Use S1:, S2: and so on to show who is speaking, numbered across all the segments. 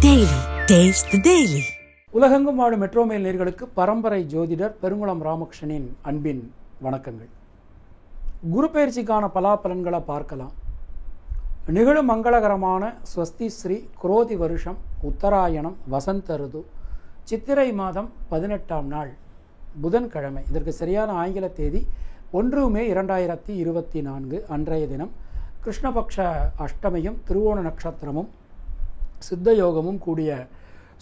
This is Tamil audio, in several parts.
S1: Daily. Taste the Daily.
S2: உலகெங்கும் வாழும் மெட்ரோமெயில் நேயர்களுக்கு பரம்பரை ஜோதிடர் பெருங்குளம் ராமகிருஷ்ணனின் அன்பின் வணக்கங்கள். குரு பயிற்சிக்கான பலாபலன்களை பார்க்கலாம். நிகழும் மங்களகரமான ஸ்வஸ்தி ஸ்ரீ குரோதி வருஷம் உத்தராயணம் வசந்த ருது சித்திரை மாதம் 18ஆம் நாள் புதன்கிழமை. இதற்கு சரியான ஆங்கில தேதி 1 மே 2024. அன்றைய தினம் கிருஷ்ணபக்ஷ அஷ்டமியும் திருவோண நட்சத்திரமும் சித்த யோகமும் கூடிய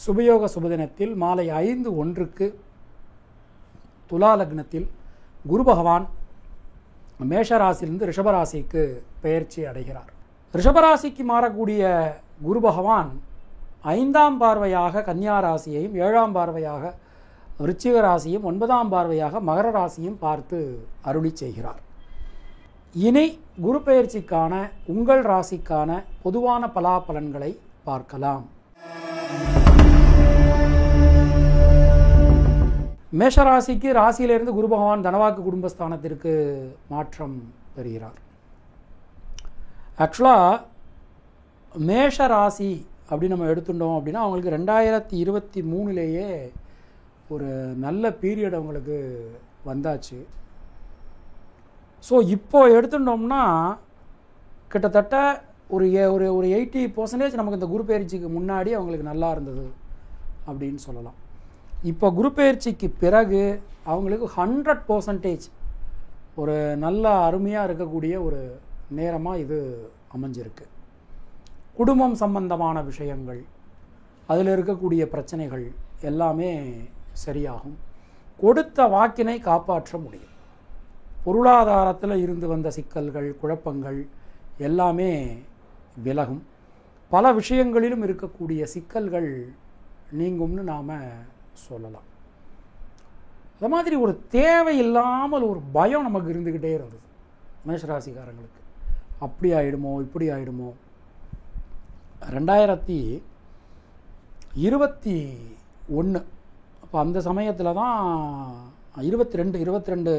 S2: சுபயோக சுபதினத்தில் மாலை 5:01 துலா லக்னத்தில் குரு பகவான் மேஷராசியிலிருந்து ரிஷபராசிக்கு பெயர்ச்சி அடைகிறார். ரிஷபராசிக்கு மாறக்கூடிய குரு பகவான் 5ஆம் பார்வையாக கன்னியா ராசியையும் 7ஆம் பார்வையாக விருச்சிக ராசியும் 9ஆம் பார்வையாக மகர ராசியும் பார்த்து அருளி செய்கிறார். இனி குரு பெயர்ச்சிக்கான உங்கள் ராசிக்கான பொதுவான பலாபலன்களை பார்க்கலாம். மேஷராசிக்கு ராசியிலிருந்து குரு பகவான் தனவாக்கு குடும்பஸ்தானத்திற்கு மாற்றம் பெறுகிறார். ஆக்சுவலாக மேஷ ராசி அப்படி நம்ம எடுத்துட்டோம் அப்படின்னா அவங்களுக்கு 2023லேயே ஒரு நல்ல பீரியட் அவங்களுக்கு வந்தாச்சு. ஸோ இப்போ எடுத்துட்டோம்னா கிட்டத்தட்ட ஒரு 80% நமக்கு இந்த குரு பயிற்சிக்கு முன்னாடி அவங்களுக்கு நல்லா இருந்தது அப்படின்னு சொல்லலாம். இப்போ குரு பயிற்சிக்கு பிறகு அவங்களுக்கு 100% ஒரு நல்ல அருமையாக இருக்கக்கூடிய ஒரு நேரமாக இது அமைஞ்சிருக்கு. குடும்பம் சம்பந்தமான விஷயங்கள், அதில் இருக்கக்கூடிய பிரச்சனைகள் எல்லாமே சரியாகும். கொடுத்த வாக்கினை காப்பாற்ற முடியும். பொருளாதாரத்தில் இருந்து வந்த சிக்கல்கள், குழப்பங்கள் எல்லாமே விலகும். பல விஷயங்களிலும் இருக்கக்கூடிய சிக்கல்கள் நீங்கும்னு நாம் சொல்லலாம். அது மாதிரி ஒரு தேவையில்லாமல் ஒரு பயம் நமக்கு இருந்துக்கிட்டே இருந்தது மேஷராசிக்காரங்களுக்கு. அப்படி ஆகிடுமோ இப்படி ஆகிடுமோ. 2021 அப்போ அந்த சமயத்தில் தான் 22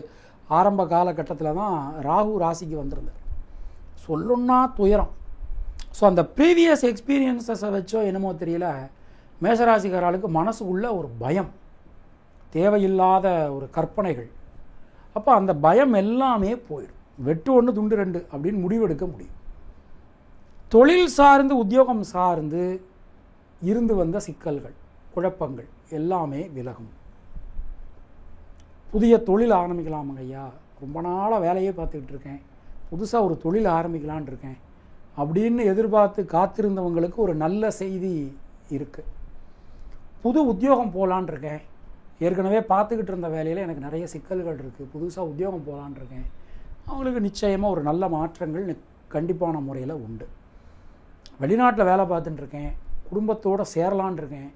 S2: ஆரம்ப காலகட்டத்தில் தான் ராகு ராசிக்கு வந்திருந்தார். சொல்லணுன்னா துயரம். ஸோ அந்த ப்ரீவியஸ் எக்ஸ்பீரியன்ஸஸை வச்சோ என்னமோ தெரியல, மேஷராசிக்காரர்களுக்கு மனசுக்குள்ள ஒரு பயம், தேவையில்லாத ஒரு கற்பனைகள். அப்போ அந்த பயம் எல்லாமே போயிடும். வெட்டு 1 துண்டு 2 அப்படின்னு முடிவெடுக்க முடியும். தொழில் சார்ந்து உத்தியோகம் சார்ந்து இருந்து வந்த சிக்கல்கள், குழப்பங்கள் எல்லாமே விலகும். புதிய தொழில் ஆரம்பிக்கலாமுங்க ஐயா, ரொம்ப நாளாக வேலையே பார்த்துக்கிட்டு இருக்கேன், புதுசாக ஒரு தொழில் ஆரம்பிக்கலான் இருக்கேன் அப்படின்னு எதிர்பார்த்து காத்திருந்தவங்களுக்கு ஒரு நல்ல செய்தி இருக்குது. புது உத்தியோகம் போகலான் இருக்கேன், ஏற்கனவே பார்த்துக்கிட்டு இருந்த வேலையில் எனக்கு நிறைய சிக்கல்கள் இருக்குது, புதுசாக உத்தியோகம் போகலான் இருக்கேன், அவங்களுக்கு நிச்சயமாக ஒரு நல்ல மாற்றங்கள் கண்டிப்பான முறையில் உண்டு. வெளிநாட்டில் வேலை பார்த்துட்டுருக்கேன், குடும்பத்தோடு சேரலான் இருக்கேன்,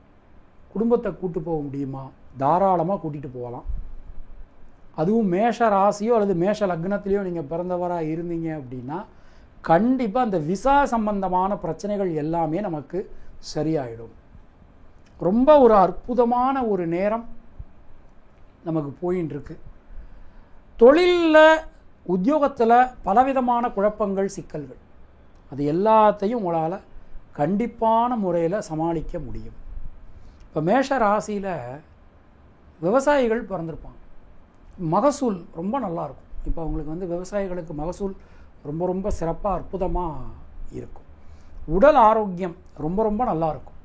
S2: குடும்பத்தை கூட்டு போக முடியுமா? தாராளமாக கூட்டிகிட்டு போகலாம். அதுவும் மேஷ ராசியோ அல்லது மேஷ லக்னத்திலையோ நீங்கள் பிறந்தவராக இருந்தீங்க அப்படின்னா கண்டிப்பாக அந்த விசா சம்பந்தமான பிரச்சனைகள் எல்லாமே நமக்கு சரியாயிடும். ரொம்ப ஒரு அற்புதமான ஒரு நேரம் நமக்கு போயின்னு இருக்கு. தொழிலில் உத்தியோகத்தில் பலவிதமான குழப்பங்கள், சிக்கல்கள், அது எல்லாத்தையும் உங்களால் கண்டிப்பான முறையில் சமாளிக்க முடியும். இப்போ மேஷ ராசியில் விவசாயிகள் பிறந்திருப்பாங்க, மகசூல் ரொம்ப நல்லாயிருக்கும். இப்போ அவங்களுக்கு விவசாயிகளுக்கு மகசூல் ரொம்ப ரொம்ப சிறப்பாக அற்புதமாக இருக்கும். உடல் ஆரோக்கியம் ரொம்ப ரொம்ப நல்லாயிருக்கும்.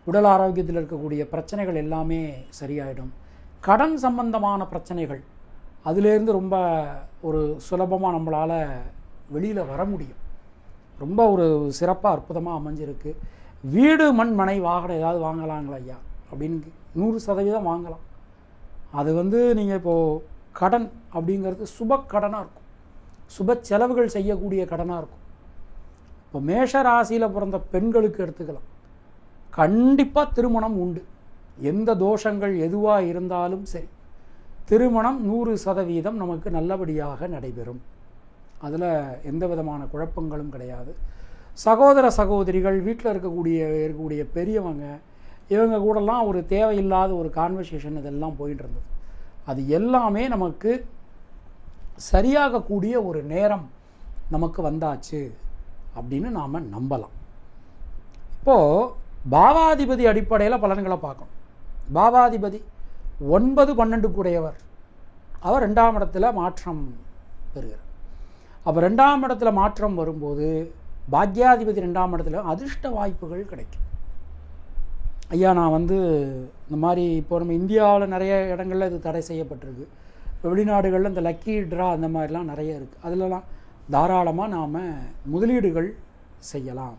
S2: உடல் ஆரோக்கியத்தில் இருக்கக்கூடிய பிரச்சனைகள் எல்லாமே சரியாயிடும். கடன் சம்பந்தமான பிரச்சனைகள், அதிலேருந்து ரொம்ப ஒரு சுலபமாக நம்மளால் வெளியில் வர முடியும். ரொம்ப ஒரு சிறப்பாக அற்புதமாக அமைஞ்சிருக்கு. வீடு, மண், மனை, வாகனம் ஏதாவது வாங்கலாங்களா ஐயா அப்படின்னு 100% வாங்கலாம். அது நீங்கள் இப்போது கடன் அப்படிங்கிறது சுப கடனாக இருக்கும், சுப செலவுகள் செய்யக்கூடிய கடனாக இருக்கும். இப்போ மேஷ ராசியில் பிறந்த பெண்களுக்கு எடுத்துக்கலாம், கண்டிப்பாக திருமணம் உண்டு. எந்த தோஷங்கள் எதுவாக இருந்தாலும் சரி, திருமணம் 100% நமக்கு நல்லபடியாக நடைபெறும். அதில் எந்த விதமான குழப்பங்களும் கிடையாது. சகோதர சகோதரிகள், வீட்டில் இருக்கக்கூடிய பெரியவங்க, இவங்க கூடலாம் ஒரு தேவையில்லாத ஒரு கான்வர்சேஷன் இதெல்லாம் போயிட்டு இருந்தது. அது எல்லாமே நமக்கு சரியாகக்கூடிய ஒரு நேரம் நமக்கு வந்தாச்சு அப்படின்னு நாம் நம்பலாம். இப்போது பாவாதிபதி அடிப்படையில் பலன்களை பார்க்கணும். பாவாதிபதி 9, 12 கூடையவர். அவர் 2ஆம் இடத்துல மாற்றம் பெறுகிறார். அப்போ 2ஆம் இடத்துல மாற்றம் வரும்போது பாக்யாதிபதி 2ஆம் இடத்துல அதிர்ஷ்ட வாய்ப்புகள் கிடைக்கும். ஐயா, நான் இந்த மாதிரி இப்போ நம்ம இந்தியாவில் நிறைய இடங்களில் இது தடை செய்யப்பட்டிருக்கு. இப்போ வெளிநாடுகளில் இந்த லக்கி ட்ரா அந்த மாதிரிலாம் நிறைய இருக்குது. அதிலலாம் தாராளமாக நாம் முதலீடுகள் செய்யலாம்.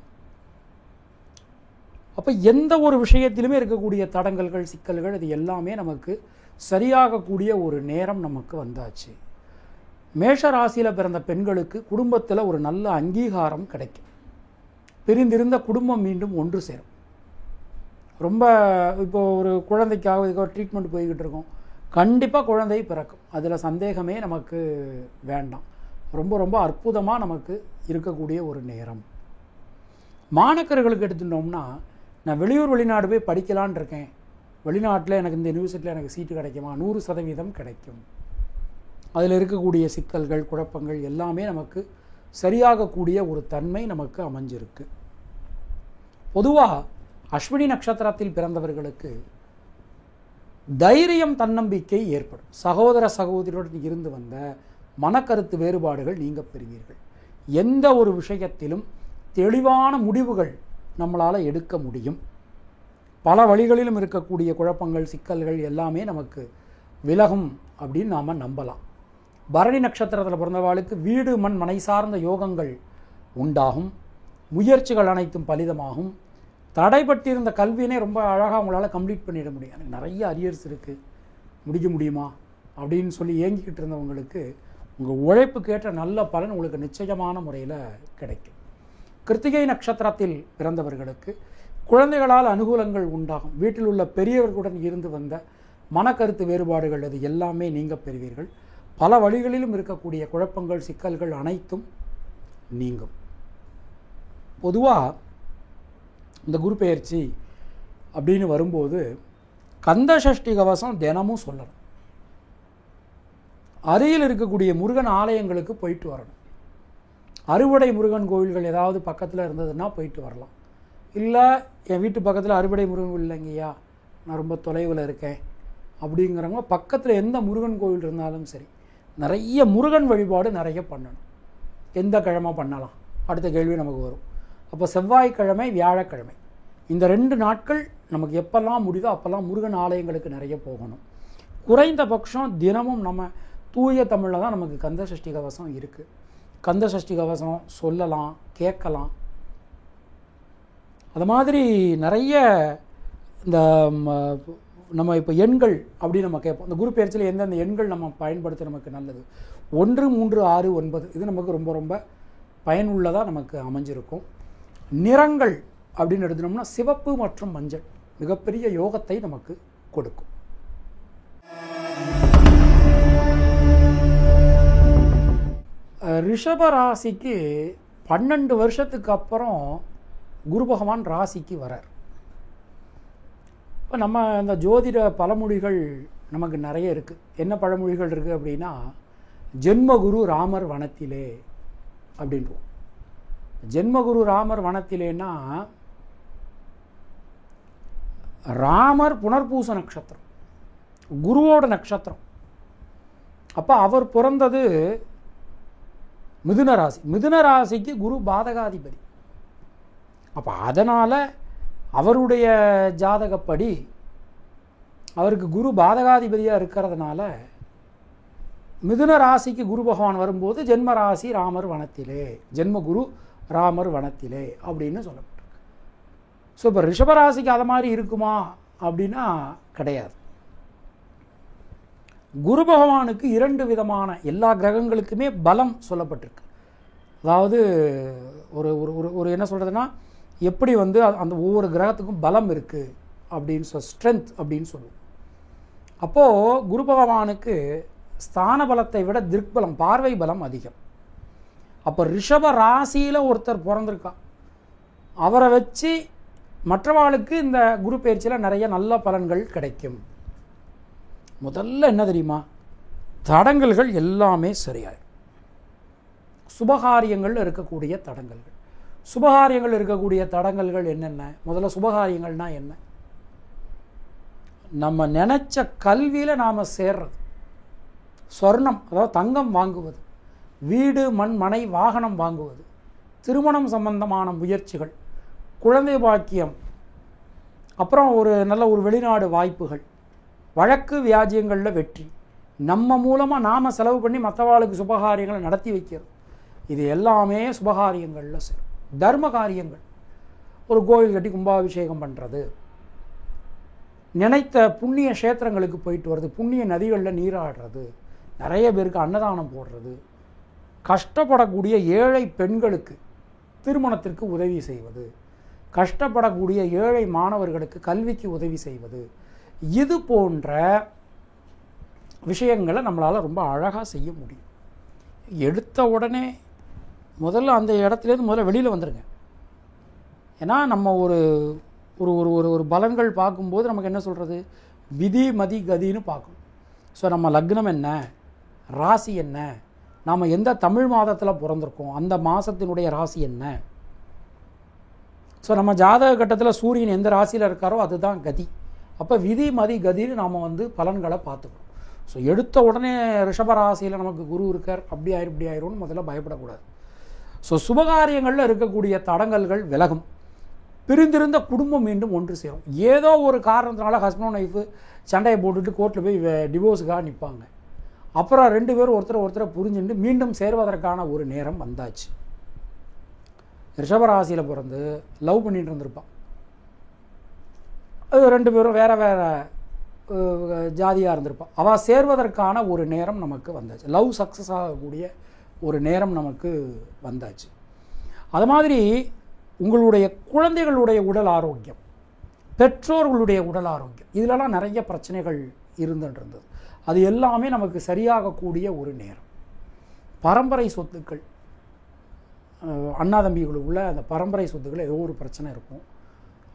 S2: அப்போ எந்த ஒரு விஷயத்திலுமே இருக்கக்கூடிய தடங்கல்கள், சிக்கல்கள், இது எல்லாமே நமக்கு சரியாகக்கூடிய ஒரு நேரம் நமக்கு வந்தாச்சு. மேஷ ராசியில் பிறந்த பெண்களுக்கு குடும்பத்தில் ஒரு நல்ல அங்கீகாரம் கிடைக்கும். பிரிந்திருந்த குடும்பம் மீண்டும் ஒன்று சேரும். ரொம்ப இப்போது ஒரு குழந்தைக்காக ட்ரீட்மெண்ட் போய்கிட்டு இருக்கோம், கண்டிப்பாக குழந்தை பிறக்கும், அதில் சந்தேகமே நமக்கு வேண்டாம். ரொம்ப ரொம்ப அற்புதமாக நமக்கு இருக்கக்கூடிய ஒரு நேரம். மாணக்கர்களுக்கு எடுத்துட்டோம்னா, நான் வெளியூர் வெளிநாடு போய் படிக்கலான் இருக்கேன், வெளிநாட்டில் எனக்கு இந்த யூனிவர்சிட்டியில் எனக்கு சீட்டு கிடைக்குமா? 100% கிடைக்கும். அதில் இருக்கக்கூடிய சிக்கல்கள், குழப்பங்கள் எல்லாமே நமக்கு சரியாகக்கூடிய ஒரு தன்மை நமக்கு அமைஞ்சிருக்கு. பொதுவாக அஸ்வினி நட்சத்திரத்தில் பிறந்தவர்களுக்கு தைரியம், தன்னம்பிக்கை ஏற்படும். சகோதர சகோதரியுடன் இருந்து வந்த மனக்கருத்து வேறுபாடுகள் நீங்க பெறுவீர்கள். எந்த ஒரு விஷயத்திலும் தெளிவான முடிவுகள் நம்மளால் எடுக்க முடியும். பல வழிகளிலும் இருக்கக்கூடிய குழப்பங்கள், சிக்கல்கள் எல்லாமே நமக்கு விலகும் அப்படின்னு நாம் நம்பலாம். பரணி நட்சத்திரத்தில் பிறந்தவாளுக்கு வீடு, மண், மனை சார்ந்த யோகங்கள் உண்டாகும். முயற்சிகள் அனைத்தும் பலிதமாகும். தடைப்பட்டிருந்த கல்வியினை ரொம்ப அழகாக உங்களால் கம்ப்ளீட் பண்ணிட முடியும். எனக்கு நிறைய அரியர்ஸ் இருக்குது, முடிக்க முடியுமா அப்படின்னு சொல்லி ஏங்கிக்கிட்டு இருந்தவங்களுக்கு உங்கள் உழைப்புக்கேற்ற நல்ல பலன் உங்களுக்கு நிச்சயமான முறையில் கிடைக்கும். கிருத்திகை நட்சத்திரத்தில் பிறந்தவர்களுக்கு குழந்தைகளால் அனுகூலங்கள் உண்டாகும். வீட்டில் உள்ள பெரியவர்களுடன் இருந்து வந்த மனக்கருத்து வேறுபாடுகள் அது எல்லாமே நீங்க பெறுவீர்கள். பல வழிகளிலும் இருக்கக்கூடிய குழப்பங்கள், சிக்கல்கள் அனைத்தும் நீங்கும். பொதுவாக இந்த குரு பெயர்ச்சி அப்படின்னு வரும்போது கந்த சஷ்டி கவசம் தினமும் சொல்லணும். அருகில் இருக்கக்கூடிய முருகன் ஆலயங்களுக்கு போயிட்டு வரணும். அறுவடை முருகன் கோவில்கள் ஏதாவது பக்கத்தில் இருந்ததுன்னா போயிட்டு வரலாம். இல்லை என் வீட்டு பக்கத்தில் அறுவடை முருகன் கோவில் இல்லைங்கய்யா, நான் ரொம்ப தொலைவில் இருக்கேன் அப்படிங்கிறவங்க பக்கத்தில் எந்த முருகன் கோவில் இருந்தாலும் சரி, நிறைய முருகன் வழிபாடு நிறைய பண்ணணும். எந்த கிழமை பண்ணலாம் அடுத்த கேள்வி நமக்கு வரும். அப்போ செவ்வாய்க்கிழமை, வியாழக்கிழமை இந்த 2 நாட்கள் நமக்கு எப்பெல்லாம் முடியுதோ அப்போல்லாம் முருகன் ஆலயங்களுக்கு நிறைய போகணும். குறைந்தபட்சம் தினமும் நம்ம தூய தமிழில் தான் நமக்கு கந்த சஷ்டி கவசம் இருக்குது. கந்த சஷ்டி கவசம் சொல்லலாம், கேட்கலாம். அது மாதிரி நிறைய இந்த நம்ம இப்போ எண்கள் அப்படி நம்ம கேட்போம். இந்த குரு பெயர்ச்சியில் எந்தெந்த எண்கள் நம்ம பயன்படுத்த நமக்கு நல்லது? 1, 3, 6, 9 இது நமக்கு ரொம்ப ரொம்ப பயனுள்ளதாக நமக்கு அமைஞ்சிருக்கும். நிறங்கள் அப்படின்னு எடுத்துனோம்னா சிவப்பு மற்றும் மஞ்சள் மிகப்பெரிய யோகத்தை நமக்கு கொடுக்கும். ரிஷப ராசிக்கு 12 வருஷத்துக்கு அப்புறம் குரு பகவான் ராசிக்கு வரார். இப்போ நம்ம இந்த ஜோதிட பழமொழிகள் நமக்கு நிறைய இருக்குது. என்ன பழமொழிகள் இருக்குது அப்படின்னா, ஜென்மகுரு ராமர் வனத்திலே அப்படின்றோம். ஜென்மகுரு ராமர் வனத்திலேன்னா ராமர் புனர்பூச நட்சத்திரம், குருவோட நட்சத்திரம். அப்போ அவர் பிறந்தது மிதுன ராசி. மிதுன ராசிக்கு குரு பாதகாதிபதி. அப்போ அதனால் அவருடைய ஜாதகப்படி அவருக்கு குரு பாதகாதிபதியாக இருக்கிறதுனால மிதுன ராசிக்கு குரு பகவான் வரும்போது ஜென்ம ராசி ராமர் வனத்திலே, ஜென்மகுரு ராமர் வனத்திலே அப்படின்னு சொல்லப்பட்டிருக்கு. ஸோ இப்போ ரிஷபராசிக்கு அதை மாதிரி இருக்குமா அப்படின்னா கிடையாது. குரு பகவானுக்கு 2 விதமான எல்லா கிரகங்களுக்குமே பலம் சொல்லப்பட்டிருக்கு. அதாவது ஒரு ஒரு ஒரு என்ன சொல்கிறதுனா, எப்படி அந்த ஒவ்வொரு கிரகத்துக்கும் பலம் இருக்குது அப்படின்னு ஸ்ட்ரென்த் அப்படின்னு சொல்லுவோம். அப்போது குரு பகவானுக்கு ஸ்தான பலத்தை விட திக்பலம், பார்வை பலம் அதிகம். அப்போ ரிஷப ராசியில் ஒருத்தர் பிறந்திருக்கா, அவரை வச்சு மற்றவாளுக்கு இந்த குரு பயிற்சியில் நிறைய நல்ல பலன்கள் கிடைக்கும். முதல்ல என்ன தெரியுமா, தடங்கல்கள் எல்லாமே சரியாயிடும். சுபகாரியங்கள் இருக்கக்கூடிய தடங்கல்கள், சுபகாரியங்கள் இருக்கக்கூடிய தடங்கல்கள் என்னென்ன? முதல்ல சுபகாரியங்கள்னால் என்ன? நம்ம நினச்ச கல்வியில் நாம் சேர்றது, சொர்ணம் அதாவது தங்கம் வாங்குவது, வீடு மண் மனை வாகனம் வாங்குவது, திருமணம் சம்பந்தமான முயற்சிகள், குழந்தை பாக்கியம், அப்புறம் ஒரு நல்ல ஒரு வெளிநாடு வாய்ப்புகள், வழக்கு வியாஜியங்களில் வெற்றி, நம்ம மூலமாக நாம் செலவு பண்ணி மற்றவாளுக்கு சுபகாரியங்களை நடத்தி வைக்கிறோம். இது எல்லாமே சுபகாரியங்களில் சேரும். தர்ம காரியங்கள், ஒரு கோவில் கட்டி கும்பாபிஷேகம் பண்ணுறது, நினைத்த புண்ணிய கஷேத்திரங்களுக்கு போயிட்டு வர்றது, புண்ணிய நதிகளில் நீராடுறது, நிறைய பேருக்கு அன்னதானம் போடுறது, கஷ்டப்படக்கூடிய ஏழை பெண்களுக்கு திருமணத்திற்கு உதவி செய்வது, கஷ்டப்படக்கூடிய ஏழை மாணவர்களுக்கு கல்விக்கு உதவி செய்வது, இது போன்ற விஷயங்களை நம்மளால் ரொம்ப அழகாக செய்ய முடியும். எடுத்த உடனே முதல்ல அந்த இடத்துலேருந்து முதல்ல வெளியில் வந்துடுங்க. ஏன்னா நம்ம ஒரு ஒரு ஒரு ஒரு பலன்கள் பார்க்கும்போது நமக்கு என்ன சொல்கிறது, விதி மதி கதின்னு பார்க்கணும். ஸோ நம்ம லக்னம் என்ன, ராசி என்ன, நாம் எந்த தமிழ் மாதத்தில் பிறந்திருக்கோம், அந்த மாதத்தினுடைய ராசி என்ன. ஸோ நம்ம ஜாதக கட்டத்தில் சூரியன் எந்த ராசியில் இருக்காரோ அதுதான் கதி. அப்போ விதி மதி கதின்னு நாம் பலன்களை பார்த்துக்கணும். ஸோ எடுத்த உடனே ரிஷபராசியில் நமக்கு குரு இருக்கார், அப்படி ஆயிரும் இப்படி ஆயிரும்னு முதல்ல பயப்படக்கூடாது. ஸோ சுபகாரியங்களில் இருக்கக்கூடிய தடங்கல்கள் விலகும். பிரிந்திருந்த குடும்பம் மீண்டும் ஒன்று சேரும். ஏதோ ஒரு காரணத்தினால ஹஸ்பண்ட் ஒய்ஃபு சண்டையை போட்டுட்டு கோர்ட்டில் போய் டிவோர்ஸுக்காக நிற்பாங்க. அப்புறம் 2 பேரும் ஒருத்தரை புரிஞ்சுட்டு மீண்டும் சேர்வதற்கான ஒரு நேரம் வந்தாச்சு. ரிஷபராசியில் பிறந்து லவ் பண்ணிட்டு இருந்திருப்பான். அது 2 பேரும் வேறு வேறு ஜாதியாக இருந்திருப்பான். அவள் சேர்வதற்கான ஒரு நேரம் நமக்கு வந்தாச்சு. லவ் சக்ஸஸ் ஆகக்கூடிய ஒரு நேரம் நமக்கு வந்தாச்சு. அது மாதிரி உங்களுடைய குழந்தைகளுடைய உடல் ஆரோக்கியம், பெற்றோர்களுடைய உடல் ஆரோக்கியம், இதிலெல்லாம் நிறைய பிரச்சனைகள் இருந்தது. அது எல்லாமே நமக்கு சரியாகக்கூடிய ஒரு நேரம். பரம்பரை சொத்துக்கள், அண்ணாதம்பிகளுக்குள்ள அந்த பரம்பரை சொத்துக்கள் ஏதோ ஒரு பிரச்சனை இருக்கும்.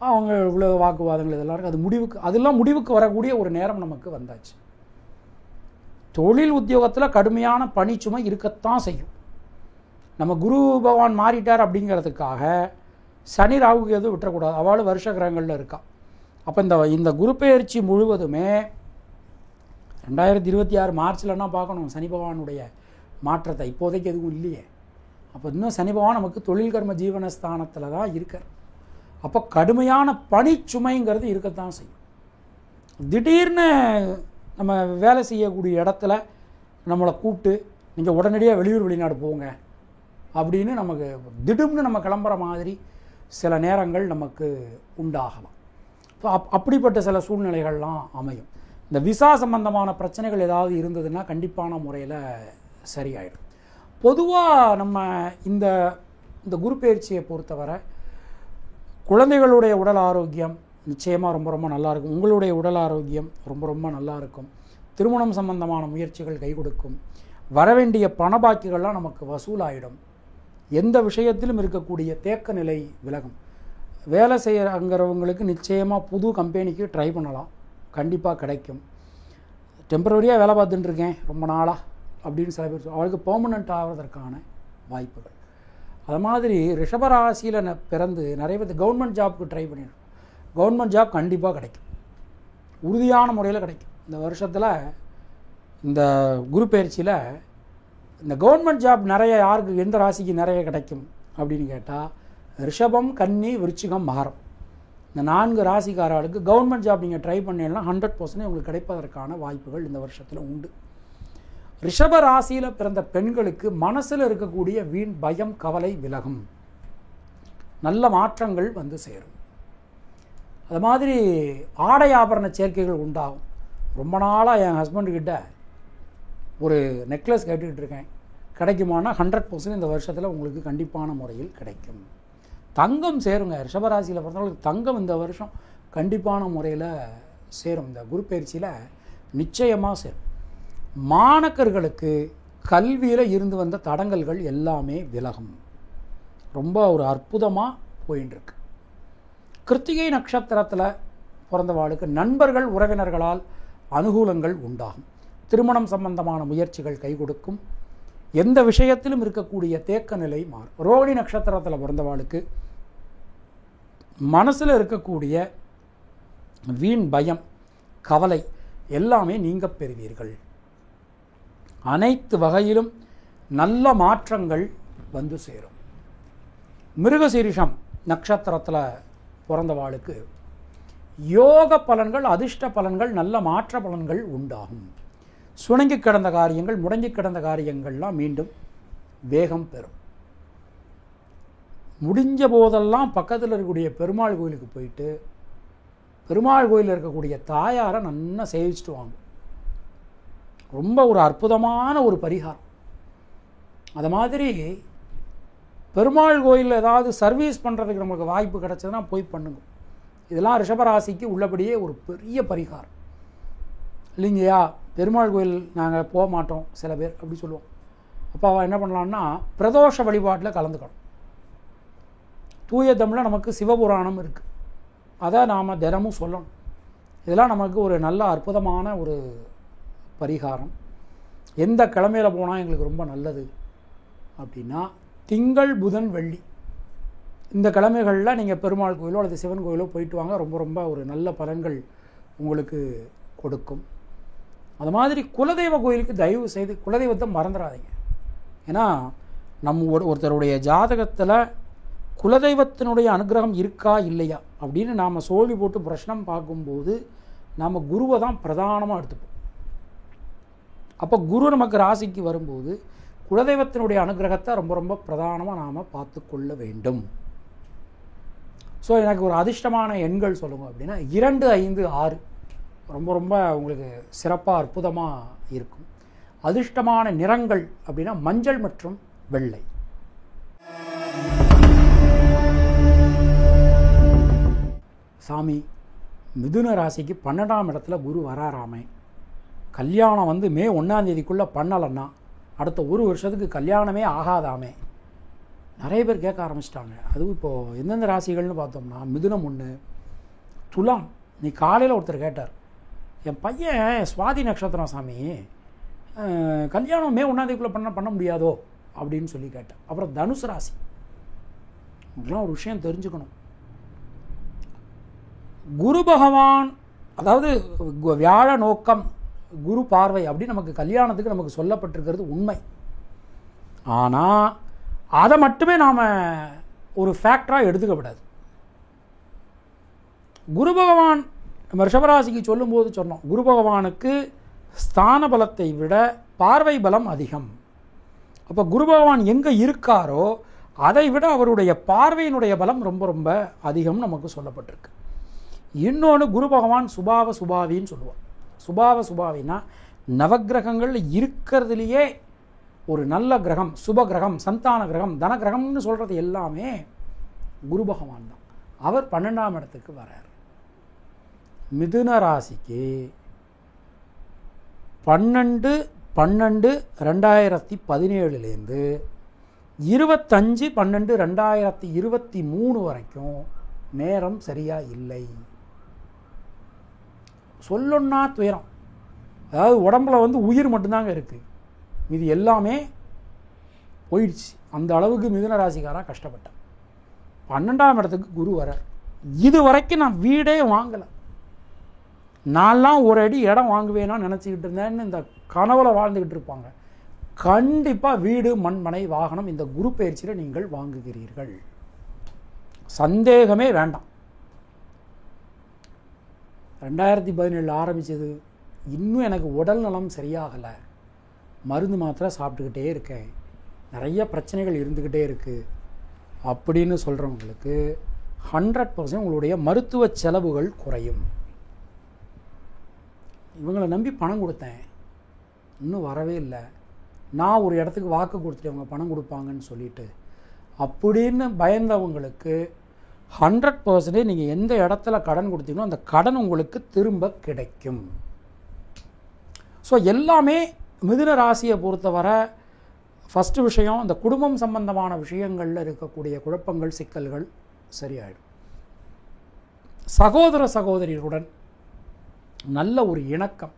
S2: அவங்க இவ்வளோ வாக்குவாதங்கள் இதெல்லாம் இருக்குது. அதெல்லாம் முடிவுக்கு வரக்கூடிய ஒரு நேரம் நமக்கு வந்தாச்சு. தொழில் உத்தியோகத்தில் கடுமையான பணிச்சுமை இருக்கத்தான் செய்யும். நம்ம குரு பகவான் மாறிட்டார் அப்படிங்கிறதுக்காக சனி ராகுக்கு எதுவும் விட்டுறக்கூடாது. அவளும் வருஷ கிரகங்களில் இருக்கா. அப்போ இந்த குரு பெயர்ச்சி முழுவதுமே 2026 மார்ச்லன்னா பார்க்கணும் சனி பகவானுடைய மாற்றத்தை. இப்போதைக்கு எதுவும் இல்லையே. அப்போ இன்னும் சனி பகவான் நமக்கு தொழில் கர்ம ஜீவனஸ்தானத்தில் தான் இருக்கார். அப்போ கடுமையான பணிச்சுமைங்கிறது இருக்கத்தான் செய்யும். திடீர்னு நம்ம வேலை செய்யக்கூடிய இடத்துல நம்மளை கூப்பிட்டு நீங்கள் உடனடியாக வெளிநாடு போங்க அப்படின்னு நமக்கு திடும்னு நம்ம கிளம்புற மாதிரி சில நேரங்கள் நமக்கு உண்டாகலாம். ஸோ அப்படிப்பட்ட சில சூழ்நிலைகள்லாம் அமையும். இந்த விசா சம்பந்தமான பிரச்சனைகள் ஏதாவது இருந்ததுன்னா கண்டிப்பான முறையில் சரியாயிடும். பொதுவாக நம்ம இந்த குரு பயிற்சியை பொறுத்தவரை குழந்தைகளுடைய உடல் ஆரோக்கியம் நிச்சயமாக ரொம்ப ரொம்ப நல்லாயிருக்கும். உங்களுடைய உடல் ஆரோக்கியம் ரொம்ப ரொம்ப நல்லாயிருக்கும். திருமணம் சம்பந்தமான முயற்சிகள் கை கொடுக்கும். வரவேண்டிய பணபாக்கிகள்லாம் நமக்கு வசூலாயிடும். எந்த விஷயத்திலும் இருக்கக்கூடிய தேக்க நிலை விலகும். வேலை செய்கிறவங்களுக்கு நிச்சயமாக புது கம்பெனிக்கு ட்ரை பண்ணலாம், கண்டிப்பாக கிடைக்கும். டெம்பரரியாக வேலை பார்த்துட்டுருக்கேன் ரொம்ப நாளாக அப்படின்னு சில பேர் அவளுக்கு பெர்மனெண்ட் ஆகிறதற்கான வாய்ப்புகள். அது மாதிரி ரிஷபராசியில் பிறந்து நிறைய பேர் கவர்மெண்ட் ஜாப்க்கு ட்ரை பண்ணிடுறோம். கவர்மெண்ட் ஜாப் கண்டிப்பாக கிடைக்கும், உறுதியான முறையில் கிடைக்கும். இந்த வருஷத்தில் இந்த குரு பயிற்சியில் இந்த கவர்மெண்ட் ஜாப் நிறைய யாருக்கு எந்த ராசிக்கு நிறைய கிடைக்கும் அப்படின்னு கேட்டால் ரிஷபம், கன்னி, விருச்சிகம், மகரம், இந்த 4 ராசிக்காரர்களுக்கு கவர்மெண்ட் ஜாப் நீங்கள் ட்ரை பண்ணீங்கன்னா 100% உங்களுக்கு கிடைப்பதற்கான வாய்ப்புகள் இந்த வருஷத்தில் உண்டு. ரிஷப ராசியில் பிறந்த பெண்களுக்கு மனசில் இருக்கக்கூடிய வீண் பயம் கவலை விலகும். நல்ல மாற்றங்கள் வந்து சேரும். அது மாதிரி ஆடை ஆபரண சேர்க்கைகள் உண்டாகும். ரொம்ப நாளாக என் ஹஸ்பண்டுக்கிட்ட ஒரு நெக்லஸ் கேட்டுக்கிட்டு இருக்கேன், கிடைக்குமானா 100% இந்த வருஷத்தில் உங்களுக்கு கண்டிப்பான முறையில் கிடைக்கும். தங்கம் சேருங்க. ரிஷபராசியில் பிறந்தவங்களுக்கு தங்கம் இந்த வருஷம் கண்டிப்பான முறையில் சேரும். இந்த குரு பயிற்சியில் நிச்சயமாக சேரும். மாணக்கர்களுக்கு கல்வியில் இருந்து வந்த தடங்கல்கள் எல்லாமே விலகும். ரொம்ப ஒரு அற்புதமாக போயின்னு இருக்கு. கிருத்திகை நட்சத்திரத்தில் பிறந்தவாளுக்கு நண்பர்கள் உறவினர்களால் அனுகூலங்கள் உண்டாகும். திருமணம் சம்பந்தமான முயற்சிகள் கை கொடுக்கும். எந்த விஷயத்திலும் இருக்கக்கூடிய தேக்க நிலை மாறும். ரோகிணி நட்சத்திரத்தில் பிறந்தவாளுக்கு மனசில் இருக்கக்கூடிய வீண் பயம், கவலை எல்லாமே நீங்க பெறுவீர்கள். அனைத்து வகையிலும் நல்ல மாற்றங்கள் வந்து சேரும். மிருகசீரிஷம் நட்சத்திரத்தில் பிறந்தவாளுக்கு யோக பலன்கள், அதிர்ஷ்ட பலன்கள், நல்ல மாற்ற பலன்கள் உண்டாகும். சுணங்கி கிடந்த காரியங்கள், முடங்கி கிடந்த காரியங்கள்லாம் மீண்டும் வேகம் பெறும். முடிஞ்ச போதெல்லாம் பக்கத்தில் இருக்கக்கூடிய பெருமாள் கோயிலுக்கு போயிட்டு பெருமாள் கோயிலில் இருக்கக்கூடிய தாயாரை நல்லா சேவிச்சுட்டு வாங்க. ரொம்ப ஒரு அற்புதமான ஒரு பரிகாரம். அது மாதிரி பெருமாள் கோயிலில் ஏதாவது சர்வீஸ் பண்ணுறதுக்கு நமக்கு வாய்ப்பு கிடச்சதுன்னா போய் பண்ணுங்க. இதெல்லாம் ரிஷபராசிக்கு உள்ளபடியே ஒரு பெரிய பரிகாரம் இல்லைங்கய்யா. பெருமாள் கோயில் நாங்கள் போக மாட்டோம் சில பேர் அப்படி சொல்லுவோம். அப்போ அவள் என்ன பண்ணலான்னா பிரதோஷ வழிபாட்டில் கலந்துக்கணும். தூய தமிழில் நமக்கு சிவபுராணம் இருக்குது, அதை நாம் தினமும் சொல்லணும். இதெல்லாம் நமக்கு ஒரு நல்ல அற்புதமான ஒரு பரிகாரம். எந்த கிழமையில் போனால் எங்களுக்கு ரொம்ப நல்லது அப்படின்னா திங்கள், புதன், வெள்ளி இந்த கிழமைகளில் நீங்கள் பெருமாள் கோயிலோ அல்லது சிவன் கோயிலோ போயிட்டு வாங்க. ரொம்ப ரொம்ப ஒரு நல்ல பலன்கள் உங்களுக்கு கொடுக்கும். அது மாதிரி குலதெய்வ கோயிலுக்கு தயவு செய்து குலதெய்வத்தை மறந்துடாதீங்க. ஏன்னா ஒருத்தருடைய ஜாதகத்தில் குலதெய்வத்தினுடைய அனுகிரகம் இருக்கா இல்லையா அப்படின்னு நாம் சோழி போட்டு பிரச்சனம் பார்க்கும்போது நாம் குருவை தான் பிரதானமாக எடுத்துப்போம். அப்போ குரு நமக்கு ராசிக்கு வரும்போது குலதெய்வத்தினுடைய அனுகிரகத்தை ரொம்ப ரொம்ப பிரதானமாக நாம் பார்த்து கொள்ள வேண்டும். ஸோ எனக்கு ஒரு அதிர்ஷ்டமான எண்கள் சொல்லுங்கள் அப்படின்னா 2, 5, 6 ரொம்ப ரொம்ப உங்களுக்கு சிறப்பாக அற்புதமாக இருக்கும். அதிர்ஷ்டமான நிறங்கள் அப்படின்னா மஞ்சள் மற்றும் வெள்ளை. சாமி, மிதுன ராசிக்கு 12ஆம் இடத்துல குரு வராராமே, கல்யாணம் மே 1ஆம் தேதிக்குள்ளே பண்ணலைன்னா அடுத்த ஒரு வருஷத்துக்கு கல்யாணமே ஆகாதாமே நிறைய பேர் கேட்க ஆரம்பிச்சிட்டாங்க. அதுவும் இப்போது எந்தெந்த ராசிகள்னு பார்த்தோம்னா மிதுனம் 1, துலாம். நீ காலையில் ஒருத்தர் கேட்டார், என் பையன் சுவாதி நட்சத்திரம் சாமி, கல்யாணம் மே 1ஆம் தேதிக்குள்ளே பண்ண முடியாதோ அப்படின்னு சொல்லி கேட்டேன். அப்புறம் தனுசு ராசி, இதெல்லாம் ஒரு விஷயம் தெரிஞ்சுக்கணும். குரு பகவான், அதாவது வியாழ நோக்கம் குரு பார்வை அப்படி நமக்கு கல்யாணத்துக்கு நமக்கு சொல்லப்பட்டிருக்கிறது உண்மை. ஆனால் அதை மட்டுமே நாம் ஒரு ஃபேக்டராக எடுத்துக்கப்படாது. குரு பகவான் நம்ம ரிஷபராசிக்கு சொல்லும்போது சொன்னோம், குரு பகவானுக்கு ஸ்தான பலத்தை விட பார்வை பலம் அதிகம். அப்போ குரு பகவான் எங்கே இருக்காரோ அதை விட அவருடைய பார்வையினுடைய பலம் ரொம்ப ரொம்ப அதிகம் நமக்கு சொல்லப்பட்டிருக்கு. இன்னொன்று, குரு பகவான் சுபாவ சுபாவின்னு சொல்லுவோம். சுபாவ சுபாவின்னா நவகிரகங்கள் இருக்கிறதுலையே ஒரு நல்ல கிரகம், சுப கிரகம், சந்தான கிரகம், தன கிரகம்னு சொல்கிறது எல்லாமே குரு பகவான் தான். அவர் 12ஆம் இடத்துக்கு வரார். மிதுன ராசிக்கு 12/12/2017 25/12/2023 வரைக்கும் நேரம் சரியா இல்லை. சொல்லணும்னா துயரம். அதாவது உடம்புல உயிர் மட்டும்தாங்க இருக்குது, இது எல்லாமே போயிடுச்சு. அந்த அளவுக்கு மிதுன ராசிக்காராக கஷ்டப்பட்டேன். 12ஆம் இடத்துக்கு குரு வரார். இது வரைக்கும் நான் வீடே வாங்கலை, நான்லாம் ஒரு அடி இடம் வாங்குவேன்னா நினச்சிக்கிட்டு இருந்தேன்னு இந்த கனவுல வாழ்ந்துக்கிட்டு இருப்பாங்க. கண்டிப்பாக வீடு, மண்மனை, வாகனம் இந்த குரு பயிற்சியில் நீங்கள் வாங்குகிறீர்கள், சந்தேகமே வேண்டாம். 2017 ஆரம்பித்தது, இன்னும் எனக்கு உடல் நலம் சரியாகலை, மருந்து மாத்திரை சாப்பிட்டுக்கிட்டே இருக்கேன், நிறைய பிரச்சனைகள் இருந்துக்கிட்டே இருக்குது அப்படின்னு சொல்கிறவங்களுக்கு 100% உங்களுடைய மருத்துவ செலவுகள் குறையும். இவங்களை நம்பி பணம் கொடுத்தேன், இன்னும் வரவே இல்லை, நான் ஒரு இடத்துக்கு வாக்கு கொடுத்துட்டு அவங்க பணம் கொடுப்பாங்கன்னு சொல்லிட்டு அப்படின்னு பயந்தவங்களுக்கு 100% நீங்கள் எந்த இடத்துல கடன் கொடுத்தீங்களோ அந்த கடன் உங்களுக்கு திரும்ப கிடைக்கும். ஸோ எல்லாமே மிதுன ராசியை பொறுத்தவரை ஃபஸ்ட்டு விஷயம், இந்த குடும்பம் சம்பந்தமான விஷயங்களில் இருக்கக்கூடிய குழப்பங்கள், சிக்கல்கள் சரியாயிடும். சகோதர சகோதரிகளுடன் நல்ல ஒரு இணக்கம்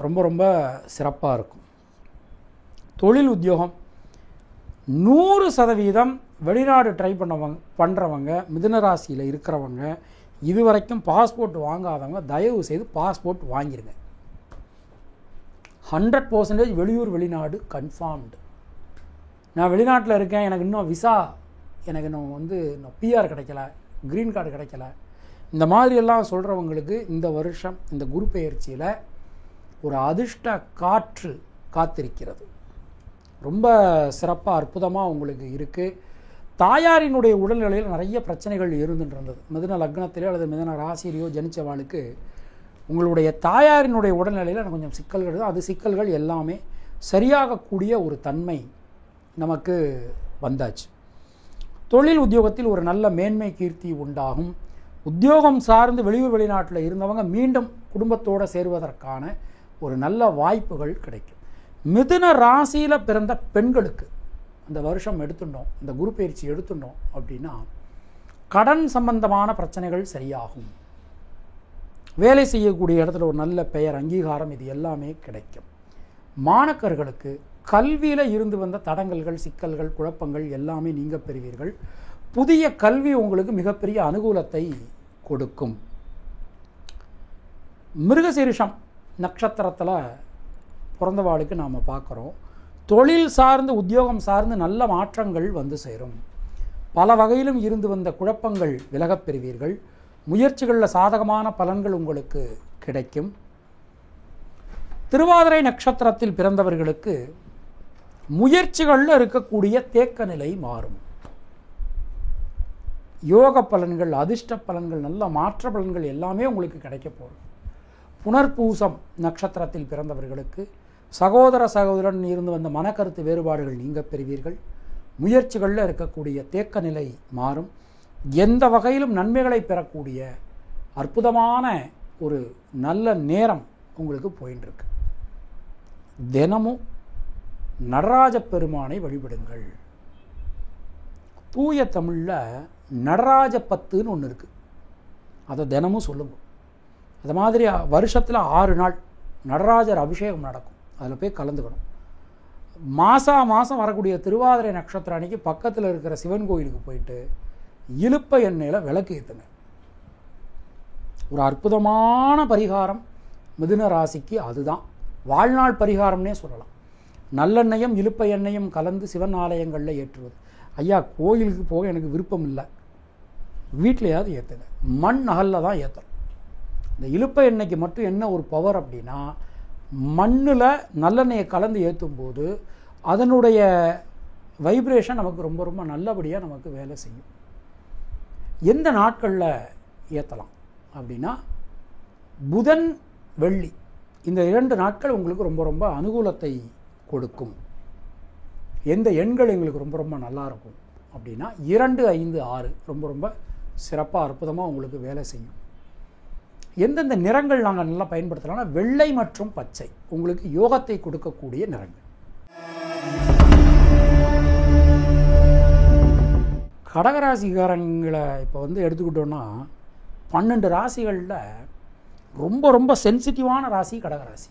S2: ரொம்ப ரொம்ப சிறப்பாக இருக்கும். தொழில் உத்தியோகம் 100% வெளிநாடு ட்ரை பண்ணுறவங்க மிதுன ராசியில் இருக்கிறவங்க இதுவரைக்கும் பாஸ்போர்ட் வாங்காதவங்க தயவு செய்து பாஸ்போர்ட் வாங்கிடுங்க. 100% வெளியூர் வெளிநாடு கன்ஃபார்ம்டு. நான் வெளிநாட்டில் இருக்கேன், எனக்கு இன்னும் விசா, எனக்கு இன்னும் பிஆர் கிடைக்கல, க்ரீன் கார்டு கிடைக்கல, இந்த மாதிரியெல்லாம் சொல்கிறவங்களுக்கு இந்த வருஷம் இந்த குரு பெயர்ச்சியில் ஒரு அதிர்ஷ்ட காற்று காத்திருக்கிறது. ரொம்ப சிறப்பாக அற்புதமாக உங்களுக்கு இருக்குது. தாயாரினுடைய உடல்நிலையில் நிறைய பிரச்சனைகள் இருந்துட்டு மிதுன லக்னத்திலே அல்லது மிதுன ராசியிலையோ ஜனிச்சவாளுக்கு உங்களுடைய தாயாரினுடைய உடல்நிலையில் கொஞ்சம் சிக்கல்கள், அது சிக்கல்கள் எல்லாமே சரியாகக்கூடிய ஒரு தன்மை நமக்கு வந்தாச்சு. தொழில் உத்தியோகத்தில் ஒரு நல்ல மேன்மை கீர்த்தி உண்டாகும். உத்தியோகம் சார்ந்து வெளியூர் வெளிநாட்டில் இருந்தவங்க மீண்டும் குடும்பத்தோடு சேருவதற்கான ஒரு நல்ல வாய்ப்புகள் கிடைக்கும். மிதுன ராசியில் பிறந்த பெண்களுக்கு இந்த வருஷம் எடுத்துட்டோம், இந்த குரு பயிற்சி எடுத்துட்டோம் அப்படின்னா கடன் சம்பந்தமான பிரச்சனைகள் சரியாகும். வேலை செய்யக்கூடிய இடத்துல ஒரு நல்ல பெயர், அங்கீகாரம், இது எல்லாமே கிடைக்கும். மாணக்கர்களுக்கு கல்வியில் இருந்து வந்த தடங்கல்கள், சிக்கல்கள், குழப்பங்கள் எல்லாமே நீங்க பெறுவீர்கள். புதிய கல்வி உங்களுக்கு மிகப்பெரிய அனுகூலத்தை கொடுக்கும். மிருகசீரிஷம் நட்சத்திரத்தில் பிறந்தவாளுக்கு நாம் பார்க்குறோம், தொழில் சார்ந்து உத்தியோகம் சார்ந்து நல்ல மாற்றங்கள் வந்து சேரும். பல வகையிலும் இருந்து வந்த குழப்பங்கள் விலகப் பெறுவீர்கள். முயற்சிகளில் சாதகமான பலன்கள் உங்களுக்கு கிடைக்கும். திருவாதிரை நட்சத்திரத்தில் பிறந்தவர்களுக்கு முயற்சிகளில் இருக்கக்கூடிய தேக்க நிலை மாறும். யோக பலன்கள், அதிர்ஷ்ட பலன்கள், நல்ல மாற்ற பலன்கள் எல்லாமே உங்களுக்கு கிடைக்க போகும். புனர்பூசம் நட்சத்திரத்தில் பிறந்தவர்களுக்கு சகோதர சகோதரன் இருந்து வந்த மனக்கருத்து வேறுபாடுகள் நீங்க பெறுவீர்கள். முயற்சிகளில் இருக்கக்கூடிய தேக்க நிலை மாறும். எந்த வகையிலும் நன்மைகளை பெறக்கூடிய அற்புதமான ஒரு நல்ல நேரம் உங்களுக்கு போயின்னு இருக்கு. தினமும் நடராஜ பெருமானை வழிபடுங்கள். தூய தமிழில் நடராஜ பத்துன்னு ஒன்று இருக்குது, அதை தினமும் சொல்லுங்க. அது மாதிரி வருஷத்தில் 6 நாள் நடராஜர் அபிஷேகம் நடக்கும், அதில் போய் கலந்துக்கணும். மாதம் வரக்கூடிய திருவாதிரை நட்சத்திரம் அன்னைக்கு பக்கத்தில் இருக்கிற சிவன் கோயிலுக்கு போயிட்டு இலுப்ப எண்ணெயில் விளக்கு ஏற்றுங்க. ஒரு அற்புதமான பரிகாரம் மிதுன ராசிக்கு, அதுதான் வாழ்நாள் பரிகாரம்னே சொல்லலாம். நல்லெண்ணெயும் இலுப்ப எண்ணெயும் கலந்து சிவன் ஆலயங்களில் ஏற்றுவது. ஐயா கோயிலுக்கு போக எனக்கு விருப்பம் இல்லை, வீட்டிலையாவது ஏற்றுங்க. மண் அகலில் தான் ஏற்றணும். இந்த இலுப்ப எண்ணெய்க்கு மட்டும் என்ன ஒரு பவர் அப்படின்னா, மண்ணில் நல்லெண்ணெயை கலந்து ஏற்றும் போது அதனுடைய வைப்ரேஷன் நமக்கு ரொம்ப ரொம்ப நல்லபடியாக நமக்கு வேலை செய்யும். எந்த நாட்களில் ஏற்றலாம் அப்படின்னா, புதன் வெள்ளி இந்த 2 நாட்கள் உங்களுக்கு ரொம்ப ரொம்ப அனுகூலத்தை கொடுக்கும். எந்த எண்கள் எங்களுக்கு ரொம்ப ரொம்ப நல்லாயிருக்கும் அப்படின்னா 2, 5, 6 ரொம்ப ரொம்ப சிறப்பாக அற்புதமாக உங்களுக்கு வேலை செய்யும். எந்தெந்த நிறங்கள் நாங்கள் நல்லா பயன்படுத்தலாம்னா, வெள்ளை மற்றும் பச்சை உங்களுக்கு யோகத்தை கொடுக்கக்கூடிய நிறங்கள். கடகராசிக்காரங்களை இப்போ எடுத்துக்கிட்டோன்னா 12 ராசிகளில் ரொம்ப ரொம்ப சென்சிட்டிவான ராசி கடகராசி.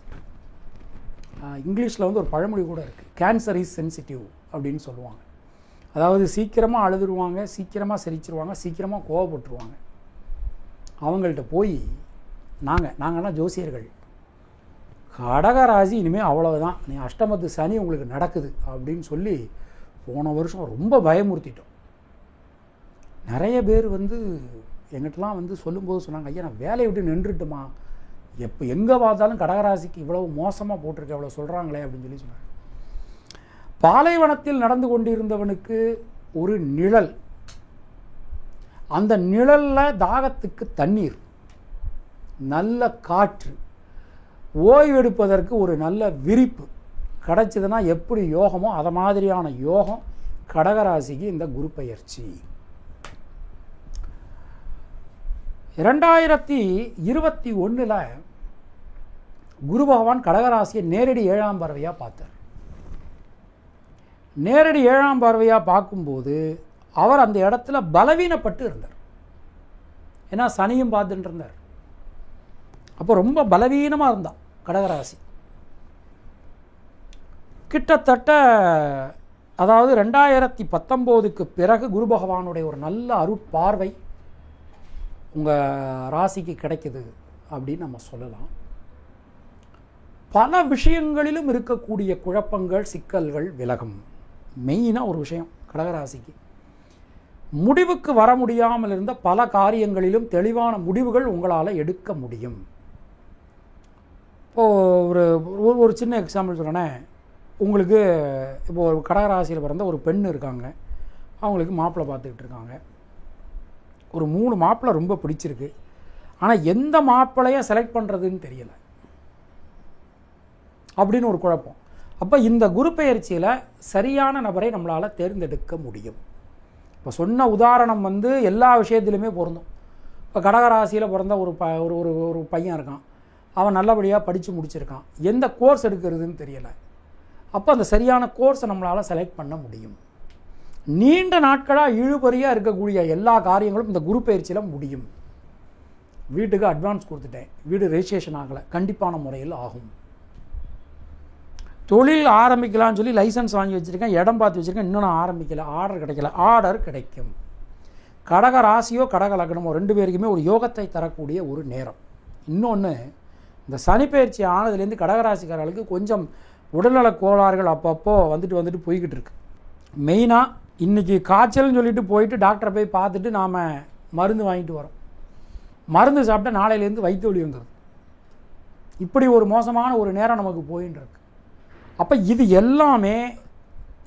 S2: இங்கிலீஷில் ஒரு பழமொழி கூட இருக்குது, கேன்சர் இஸ் சென்சிட்டிவ் அப்படின்னு சொல்லுவாங்க. அதாவது சீக்கிரமாக அழுதுருவாங்க, சீக்கிரமாக சிரிச்சிருவாங்க, சீக்கிரமாக கோவப்பட்டுருவாங்க. அவங்கள்ட்ட போய் நாங்கள்லாம் ஜோசியர்கள், கடகராசி இனிமேல் அவ்வளவுதான், நீ அஷ்டமத்து சனி உங்களுக்கு நடக்குது அப்படின்னு சொல்லி போன வருஷம் ரொம்ப பயமுறுத்திட்டோம். நிறைய பேர் எங்கிட்டலாம் சொல்லும்போது சொன்னாங்க, ஐயா நான் வேலையை விட்டு நின்றுட்டுமா, எப்போ எங்கே பார்த்தாலும் கடகராசிக்கு இவ்வளவு மோசமாக போட்டிருக்கு, அவ்வளோ சொல்கிறாங்களே அப்படின்னு சொல்லி சொன்னாங்க. பாலைவனத்தில் நடந்து கொண்டிருந்தவனுக்கு ஒரு நிழல், அந்த நிழலில் தாகத்துக்கு தண்ணீர், நல்ல காற்று, ஓய்வெடுப்பதற்கு ஒரு நல்ல விரிப்பு கிடைச்சதுன்னா எப்படி யோகமோ அதை மாதிரியான யோகம் கடகராசிக்கு இந்த குரு பெயர்ச்சி. 2021 குரு பகவான் கடகராசியை நேரடி 7ஆம் பார்வையாக பார்த்தார். நேரடி 7ஆம் பார்வையாக பார்க்கும்போது அவர் அந்த இடத்துல பலவீனப்பட்டு இருந்தார். ஏன்னா சனியும் பார்த்துட்டு இருந்தார். அப்போ ரொம்ப பலவீனமாக இருந்தான் கடகராசி. கிட்டத்தட்ட அதாவது 2019க்கு பிறகு குரு பகவானுடைய ஒரு நல்ல அருட்பார்வை உங்கள் ராசிக்கு கிடைக்குது அப்படின்னு நம்ம சொல்லலாம். பல விஷயங்களிலும் இருக்கக்கூடிய குழப்பங்கள், சிக்கல்கள் விலகும். மெயினாக ஒரு விஷயம், கடகராசிக்கு முடிவுக்கு வர முடியாமல் இருந்த பல காரியங்களிலும் தெளிவான முடிவுகள் உங்களால் எடுக்க முடியும். இப்போது ஒரு சின்ன எக்ஸாம்பிள் சொல்கிறேன்னே, உங்களுக்கு இப்போது ஒரு கடகராசியில் பிறந்த ஒரு பெண் இருக்காங்க, அவங்களுக்கு மாப்பிள்ளை பார்த்துக்கிட்டு இருக்காங்க. ஒரு 3 மாப்பிள்ளை ரொம்ப பிடிச்சிருக்கு, ஆனால் எந்த மாப்பிள்ளையை செலக்ட் பண்ணுறதுன்னு தெரியலை அப்படின்னு ஒரு குழப்பம். அப்போ இந்த குரு பெயர்ச்சியில் சரியான நபரை நம்மளால் தேர்ந்தெடுக்க முடியும். இப்போ சொன்ன உதாரணம் வந்து எல்லா விஷயத்துலையுமே பொருந்தும். இப்போ கடகராசியில் பிறந்த ஒரு பையன் இருக்கான், அவன் நல்லபடியாக படித்து முடிச்சிருக்கான், எந்த கோர்ஸ் எடுக்கிறதுன்னு தெரியலை. அப்போ அந்த சரியான கோர்ஸை நம்மளால் செலக்ட் பண்ண முடியும். நீண்ட நாட்களாக இழுபறியாக இருக்கக்கூடிய எல்லா காரியங்களும் இந்த குரு பயிற்சியில் முடியும். வீட்டுக்கு அட்வான்ஸ் கொடுத்துட்டேன், வீடு ரெஜிஸ்ட்ரேஷன் ஆகலை, கண்டிப்பான முறையில் ஆகும். தொழில் ஆரம்பிக்கலாம்னு சொல்லி லைசன்ஸ் வாங்கி வச்சுருக்கேன், இடம் பார்த்து வச்சுருக்கேன், இன்னும் நான் ஆரம்பிக்கலை, ஆர்டர் கிடைக்கல, ஆர்டர் கிடைக்கும். கடக ராசியோ கடக லக்னமோ 2 பேருக்குமே ஒரு யோகத்தை தரக்கூடிய ஒரு நேரம். இன்னொன்று, இந்த சனிப்பெயர்ச்சி ஆனதுலேருந்து கடகராசிக்காரர்களுக்கு கொஞ்சம் உடல்நல கோளாறுகள் அப்பப்போ வந்துட்டு போய்கிட்டு இருக்கு. மெயினாக இன்றைக்கி காய்ச்சல்னு சொல்லிட்டு போயிட்டு டாக்டரை போய் பார்த்துட்டு நாம் மருந்து வாங்கிட்டு வரோம், மருந்து சாப்பிட்டா நாளையிலேருந்து வயிற்று வலி வந்துடுது. இப்படி ஒரு மோசமான ஒரு நேரம் நமக்கு போயின்னு இருக்கு. அப்போ இது எல்லாமே,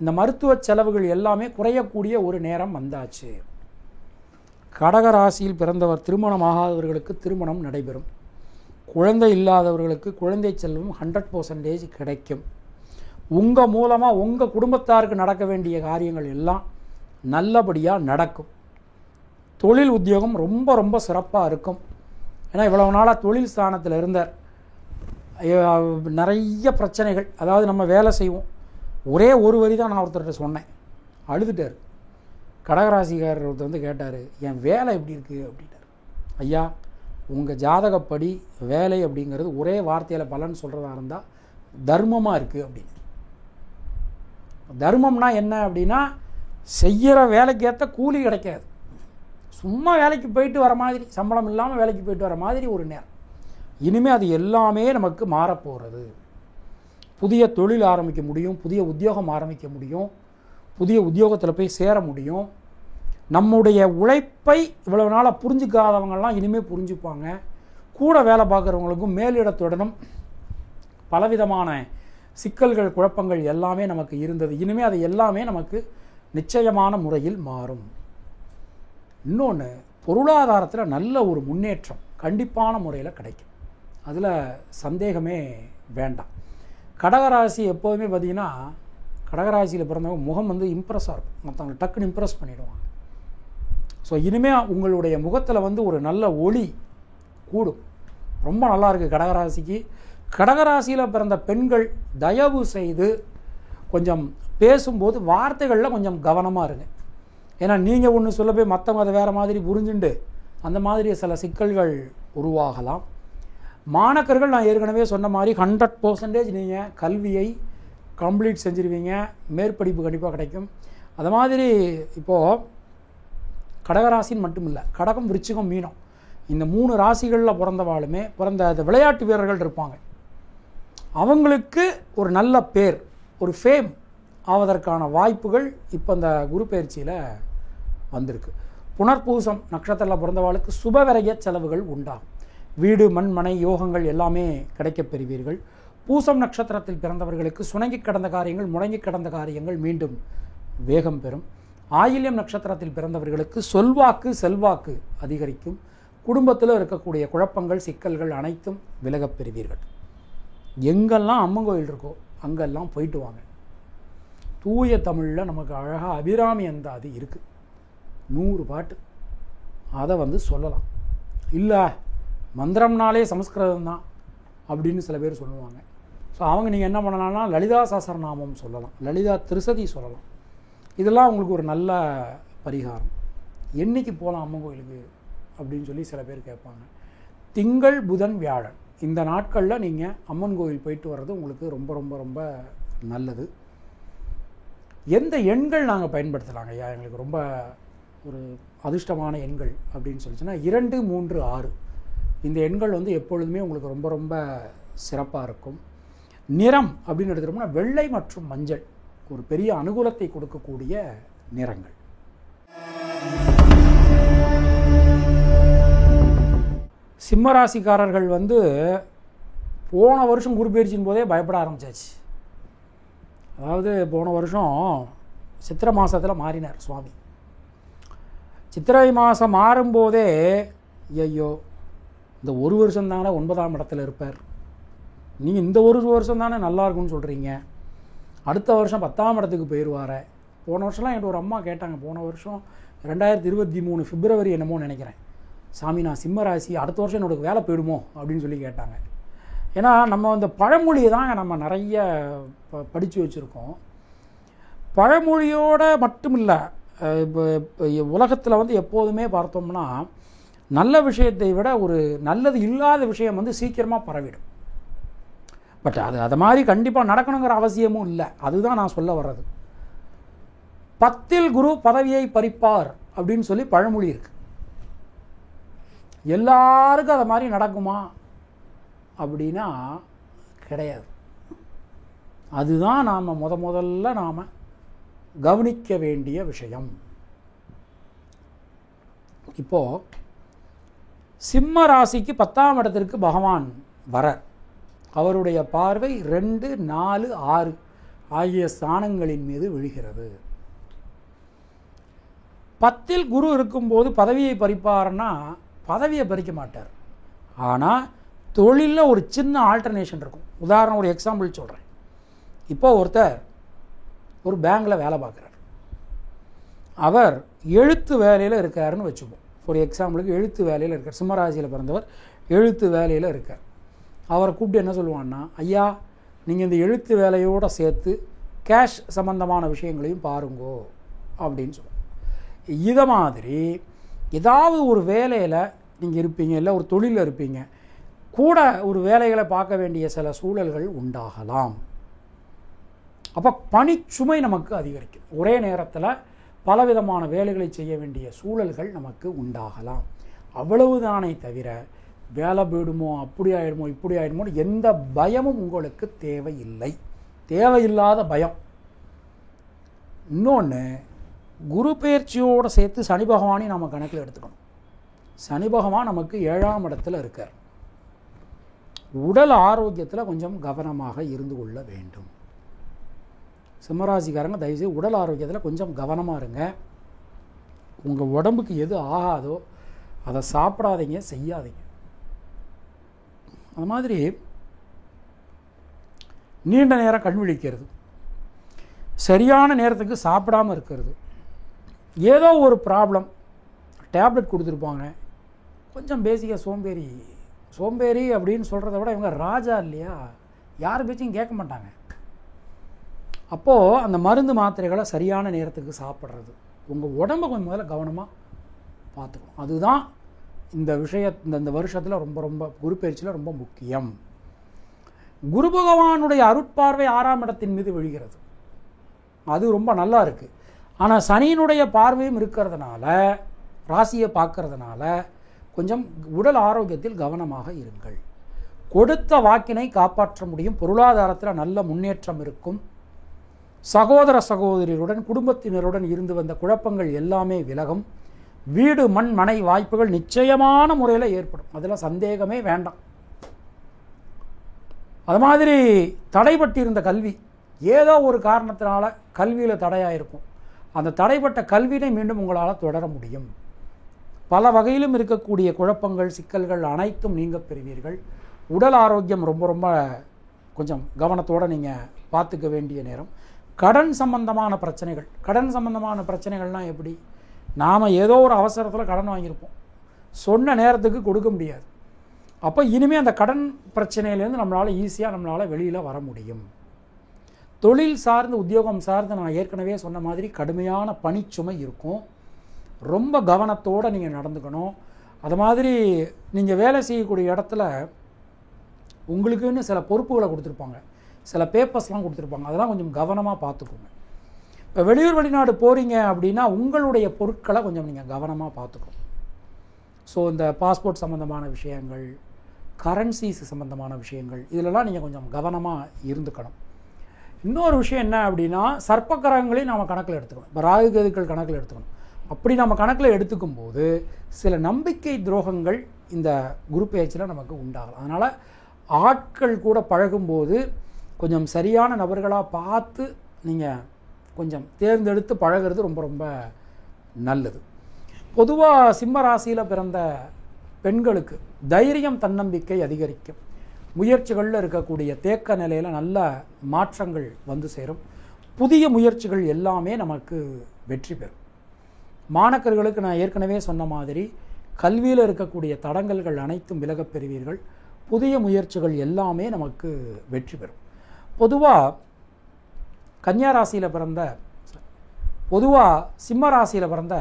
S2: இந்த மருத்துவ செலவுகள் எல்லாமே குறையக்கூடிய ஒரு நேரம் வந்தாச்சு. கடகராசியில் பிறந்தவர் திருமணமாகாதவர்களுக்கு திருமணம் நடைபெறும். குழந்தை இல்லாதவர்களுக்கு குழந்தை செல்வம் 100% கிடைக்கும். உங்கள் மூலமாக உங்கள் குடும்பத்தாருக்கு நடக்க வேண்டிய காரியங்கள் எல்லாம் நல்லபடியாக நடக்கும். தொழில் உத்தியோகம் ரொம்ப ரொம்ப சிறப்பாக இருக்கும். ஏன்னா இவ்வளவு நாளாக தொழில் ஸ்தானத்தில் இருந்தார், நிறைய பிரச்சனைகள். அதாவது நம்ம வேலை செய்வோம், ஒரே ஒரு வரி தான் நான் ஒருத்தர்கிட்ட சொன்னேன், அழுதுட்டார். கடகராசிக்காரர் ஒருத்தர் வந்து கேட்டார், என் வேலை எப்படி இருக்குது அப்படின்னார். ஐயா, உங்கள் ஜாதகப்படி வேலை அப்படிங்கிறது ஒரே வார்த்தையில் பலன் சொல்கிறதா இருந்தால் தர்மமாக இருக்குது அப்படின்னு. தர்மம்னா என்ன அப்படின்னா, செய்கிற வேலைக்கேற்ற கூலி கிடைக்காது, சும்மா வேலைக்கு போயிட்டு வர மாதிரி, சம்பளம் இல்லாமல் வேலைக்கு போயிட்டு வர மாதிரி ஒரு நேரம். இனிமேல் அது எல்லாமே நமக்கு மாறப்போகிறது. புதிய தொழில் ஆரம்பிக்க முடியும், புதிய உத்தியோகம் ஆரம்பிக்க முடியும், புதிய உத்தியோகத்தில் போய் சேர முடியும். நம்முடைய உழைப்பை இவ்வளவு நாளாக புரிஞ்சிக்காதவங்கள்லாம் இனிமேல் புரிஞ்சுப்பாங்க. கூட வேலை பார்க்குறவங்களுக்கும் மேலிடத்துடனும் பலவிதமான சிக்கல்கள், குழப்பங்கள் எல்லாமே நமக்கு இருந்தது. இனிமேல் அது எல்லாமே நமக்கு நிச்சயமான முறையில் மாறும். இன்னொன்று, பொருளாதாரத்தில் நல்ல ஒரு முன்னேற்றம் கண்டிப்பான முறையில் கிடைக்கும், அதில் சந்தேகமே வேண்டாம். கடகராசி எப்போதுமே பார்த்திங்கன்னா, கடகராசியில் பிறந்தவங்க முகம் வந்து இம்ப்ரெஸ்ஸாக இருக்கும், மற்றவங்க டக்குன்னு இம்ப்ரெஸ் பண்ணிவிடுவாங்க. ஸோ இனிமேல் உங்களுடைய முகத்தில் வந்து ஒரு நல்ல ஒளி கூடும். ரொம்ப நல்லா இருக்குது கடகராசிக்கு. கடகராசியில் பிறந்த பெண்கள் தயவு செய்து கொஞ்சம் பேசும்போது வார்த்தைகளில் கொஞ்சம் கவனமாக இருங்க. ஏன்னா நீங்கள் ஒன்று சொல்ல போய் மற்றவங்க அதை வேறு மாதிரி புரிஞ்சுண்டு அந்த மாதிரி சில சிக்கல்கள் உருவாகலாம். மாணக்கர்கள் நான் ஏற்கனவே சொன்ன மாதிரி 100% நீங்கள் கல்வியை கம்ப்ளீட் செஞ்சுருவீங்க, மேற்படிப்பு கண்டிப்பாக கிடைக்கும். அது மாதிரி இப்போது கடகராசின்னு மட்டும் இல்லை, கடகம், விருச்சிகம், மீனம், இந்த 3 ராசிகளில் பிறந்தவாளுமே பிறந்த விளையாட்டு வீரர்கள் இருப்பாங்க. அவங்களுக்கு ஒரு நல்ல பேர், ஒரு ஃபேம் ஆவதற்கான வாய்ப்புகள் இப்போ இந்த குரு பயிற்சியில் வந்திருக்கு. புனர்பூசம் நட்சத்திரத்தில் பிறந்தவாளுக்கு சுபவிரய செலவுகள் உண்டாகும். வீடு, மண், மனை யோகங்கள் எல்லாமே கிடைக்கப் பெறுவீர்கள். பூசம் நட்சத்திரத்தில் பிறந்தவர்களுக்கு சுணங்கி கடந்த காரியங்கள், முடங்கி கடந்த காரியங்கள் மீண்டும் வேகம் பெறும். ஆயில்யம் நட்சத்திரத்தில் பிறந்தவர்களுக்கு சொல்வாக்கு, செல்வாக்கு அதிகரிக்கும். குடும்பத்தில் இருக்கக்கூடிய குழப்பங்கள், சிக்கல்கள் அனைத்தும் விலகப் பெறுவீர்கள். எங்கெல்லாம் அம்மன் கோயில் இருக்கோ அங்கெல்லாம் போயிட்டு வாங்க. தூய தமிழில் நமக்கு அழகாக அபிராமி அந்தாதி இருக்குது, 100 பாட்டு, அதை வந்து சொல்லலாம். இல்லை மந்திரம்னாலே சமஸ்கிருதம் தான் அப்படின்னு சில பேர் சொல்லுவாங்க. ஸோ அவங்க நீங்கள் என்ன பண்ணலாம்னா லலிதா சஹஸ்ரநாமம் சொல்லலாம், லலிதா திருசதி சொல்லலாம். இதெல்லாம் உங்களுக்கு ஒரு நல்ல பரிகாரம். என்றைக்கு போகலாம் அம்மன் கோயிலுக்கு அப்படின்னு சொல்லி சில பேர் கேட்பாங்க. திங்கள், புதன், வியாழன் இந்த நாட்களில் நீங்கள் அம்மன் கோயில் போயிட்டு வர்றது உங்களுக்கு ரொம்ப ரொம்ப ரொம்ப நல்லது. எந்த எண்கள் நாங்கள் பயன்படுத்தலாங்க ஐயா, எங்களுக்கு ரொம்ப ஒரு அதிர்ஷ்டமான எண்கள் அப்படின்னு சொல்லிச்சுன்னா 2, 3, 6 இந்த எண்கள் வந்து எப்பொழுதுமே உங்களுக்கு ரொம்ப ரொம்ப சிறப்பாக இருக்கும். நிறம் அப்படின்னு எடுத்துட்டோம்னா வெள்ளை மற்றும் மஞ்சள் ஒரு பெரிய அனுகூலத்தை கொடுக்கக்கூடிய நிறங்கள். சிம்மராசிக்காரர்கள் வந்து போன வருஷம் குரு பயிற்சியின் போதே பயப்பட ஆரம்பிச்சாச்சு. அதாவது போன வருஷம் சித்திரை மாதத்தில் மாறினார் சுவாமி. சித்திரை மாதம் மாறும்போதே ஐயோ இந்த ஒரு வருஷம் தானே 9ஆம் இடத்துல இருப்பார், நீங்கள் இந்த ஒரு வருஷம் தானே நல்லா இருக்குன்னு சொல்கிறீங்க, அடுத்த வருஷம் 10ஆம் இடத்துக்கு போயிடுவார. போன வருஷம்லாம் என்கிட்ட ஒரு அம்மா கேட்டாங்க, போன வருஷம் 2023 பிப்ரவரி என்னமோ நினைக்கிறேன், சாமி நான் சிம்ம ராசி, அடுத்த வருஷம் என்னோட வேலை போயிடுமோ அப்படின்னு சொல்லி கேட்டாங்க. ஏன்னா நம்ம இந்த பழமொழியை தான் நம்ம நிறைய படித்து வச்சுருக்கோம். பழமொழியோடு மட்டும் இல்லை, இப்போ உலகத்தில் வந்து எப்போதுமே பார்த்தோம்னா நல்ல விஷயத்தை விட ஒரு நல்லது இல்லாத விஷயம் வந்து சீக்கிரமாக பரவிடும். பட் அது மாதிரி கண்டிப்பாக நடக்கணுங்கிற அவசியமும் இல்லை. அதுதான் நான் சொல்ல வர்றது. 10ல் குரு பதவியை பறிப்பார் அப்படின்னு சொல்லி பழமொழி இருக்கு. எல்லாருக்கும் அது மாதிரி நடக்குமா அப்படின்னா கிடையாது. அதுதான் நாம் முதல்ல நாம் கவனிக்க வேண்டிய விஷயம். இப்போ சிம்ம ராசிக்கு 10ஆம் இடத்திற்கு பகவான் வரார். அவருடைய பார்வை 2, 4, 6 ஆகிய ஸ்தானங்களின் மீது விழுகிறது. 10ல் குரு இருக்கும்போது பதவியை பறிப்பார்னா பதவியை பறிக்க மாட்டார். ஆனால் தொழிலில் ஒரு சின்ன ஆல்டர்னேஷன் இருக்கும். உதாரணம் ஒரு எக்ஸாம்பிள் சொல்கிறேன். இப்போ ஒருத்தர் ஒரு பேங்கில் வேலை பார்க்குறார். அவர் எழுத்து வேலையில் இருக்காருன்னு வச்சுப்போம். ஒரு எக்ஸாம்பிளுக்கு எழுத்து வேலையில் இருக்கார். சிம்மராசியில் பிறந்தவர் எழுத்து வேலையில் இருக்கார். அவரை கூப்பிட்டு என்ன சொல்லுவான்னா, ஐயா நீங்கள் இந்த எழுத்து வேலையோடு சேர்த்து கேஷ் சம்பந்தமான விஷயங்களையும் பாருங்கோ அப்படின்னு சொல்லுவோம். இதை மாதிரி ஏதாவது ஒரு வேலையில் நீங்கள் இருப்பீங்க, இல்லை ஒரு தொழிலில் இருப்பீங்க, கூட ஒரு வேலைகளை பார்க்க வேண்டிய சில சூழல்கள் உண்டாகலாம். அப்போ பணிச்சுமை நமக்கு அதிகரிக்கும். ஒரே நேரத்தில் பலவிதமான வேலைகளை செய்ய வேண்டிய சூழல்கள் நமக்கு உண்டாகலாம். அவ்வளவுதானே தவிர வேலை போயிடுமோ, அப்படி ஆயிடுமோ, இப்படி ஆயிடுமோ எந்த பயமும் உங்களுக்கு தேவையில்லை. தேவையில்லாத பயம். இன்னொன்று, குரு பயிற்சியோடு சேர்த்து சனி பகவானையும் நம்ம கணக்கில் எடுத்துக்கணும். சனி பகவான் நமக்கு 7ஆம் இடத்துல இருக்கார். உடல் ஆரோக்கியத்தில் கொஞ்சம் கவனமாக இருந்து கொள்ள வேண்டும். சிம்மராசிக்காரங்க தயவுசெய்து உடல் ஆரோக்கியத்தில் கொஞ்சம் கவனமாக இருங்க. உங்கள் உடம்புக்கு எது ஆகாதோ அதை சாப்பிடாதீங்க, செய்யாதீங்க. அது மாதிரி நீண்ட நேரம் கண் விழிக்கிறது, சரியான நேரத்துக்கு சாப்பிடாமல் இருக்கிறது, ஏதோ ஒரு ப்ராப்ளம், டேப்லெட் கொடுத்துருப்பாங்க, கொஞ்சம் பேசிக்காக சோம்பேறி அப்படின்னு சொல்கிறத விட இவங்க ராஜா இல்லையா, யார் பேச்சையும் கேட்க மாட்டாங்க. அப்போது அந்த மருந்து மாத்திரைகளை சரியான நேரத்துக்கு சாப்பிட்றது, உங்கள் உடம்பை கொஞ்சம் முதல்ல கவனமாக பார்த்துக்கணும். அதுதான் இந்த வருஷத்தில் ரொம்ப ரொம்ப குரு பயிற்சியில் ரொம்ப முக்கியம். குரு பகவானுடைய அருட்பார்வை 6ஆம் இடத்தின் மீது விழுகிறது. அது ரொம்ப நல்லா இருக்குது. ஆனால் சனியினுடைய பார்வையும் இருக்கிறதுனால, ராசியை பார்க்கறதுனால கொஞ்சம் உடல் ஆரோக்கியத்தில் கவனமாக இருங்கள். கொடுத்த வாக்கினை காப்பாற்ற முடியும். பொருளாதாரத்தில் நல்ல முன்னேற்றம் இருக்கும். சகோதர சகோதரியுடன் குடும்பத்தினருடன் இருந்து வந்த குழப்பங்கள் எல்லாமே விலகும். வீடு மண் மனை வாய்ப்புகள் நிச்சயமான முறையில் ஏற்படும். அதில் சந்தேகமே வேண்டாம். அது மாதிரி தடைபட்டிருந்த கல்வி, ஏதோ ஒரு காரணத்தினால கல்வியில் தடையாக இருக்கும். அந்த தடைப்பட்ட கல்வியை மீண்டும் உங்களால் தொடர முடியும். பல வகையிலும் இருக்கக்கூடிய குழப்பங்கள் சிக்கல்கள் அனைத்தும் நீங்க பெறுவீர்கள். உடல் ஆரோக்கியம் ரொம்ப ரொம்ப கொஞ்சம் கவனத்தோடு நீங்கள் பார்த்துக்க வேண்டிய நேரம். கடன் சம்பந்தமான பிரச்சனைகள்னால் எப்படி, நாம் ஏதோ ஒரு அவசரத்தில் கடன் வாங்கியிருப்போம், சொன்ன நேரத்துக்கு கொடுக்க முடியாது. அப்போ இனிமேல் அந்த கடன் பிரச்சனையிலேருந்து நம்மளால் வெளியில் வர முடியும். தொழில் சார்ந்து உத்தியோகம் சார்ந்து நான் ஏற்கனவே சொன்ன மாதிரி கடுமையான பணிச்சுமை இருக்கும். ரொம்ப கவனத்தோடு நீங்கள் நடந்துக்கணும். அது மாதிரி நீங்கள் வேலை செய்யக்கூடிய இடத்துல உங்களுக்குன்னு சில பொறுப்புகளை கொடுத்துருப்பாங்க. சில பேப்பர்ஸ்லாம் கொடுத்துருப்பாங்க, அதெல்லாம் கொஞ்சம் கவனமாக பார்த்துக்கோங்க. இப்போ வெளியூர் வெளிநாடு போகிறீங்க அப்படின்னா உங்களுடைய பொருட்களை கொஞ்சம் நீங்கள் கவனமாக பார்த்துக்கணும். ஸோ இந்த பாஸ்போர்ட் சம்மந்தமான விஷயங்கள், கரன்சிஸ் சம்மந்தமான விஷயங்கள், இதிலெல்லாம் நீங்கள் கொஞ்சம் கவனமாக இருந்துக்கணும். இன்னொரு விஷயம் என்ன அப்படின்னா, சர்ப்பக்கிரகங்களையும் நாம் கணக்கில் எடுத்துக்கணும். இப்போ ராகு கேதுக்கள் கணக்கில் எடுத்துக்கணும். அப்படி நம்ம கணக்கில் எடுத்துக்கும் போது சில நம்பிக்கை துரோகங்கள் இந்த குரு பெயர்ச்சியில் நமக்கு உண்டாகலாம். அதனால் ஆட்கள் கூட பழகும்போது கொஞ்சம் சரியான நபர்களாக பார்த்து நீங்கள் கொஞ்சம் தேர்ந்தெடுத்து பழகிறது ரொம்ப ரொம்ப நல்லது. பொதுவாக சிம்ம ராசியில் பிறந்த பெண்களுக்கு தைரியம், தன்னம்பிக்கை அதிகரிக்கும். முயற்சிகளில் இருக்கக்கூடிய தேக்க நிலையில் நல்ல மாற்றங்கள் வந்து சேரும். புதிய முயற்சிகள் எல்லாமே நமக்கு வெற்றி பெறும். மாணக்கர்களுக்கு நான் ஏற்கனவே சொன்ன மாதிரி கல்வியில் இருக்கக்கூடிய தடங்கல்கள் அனைத்தும் விலகப் பெறுவீர்கள். புதிய முயற்சிகள் எல்லாமே நமக்கு வெற்றி பெறும். பொதுவாக சிம்ம ராசியில் பிறந்த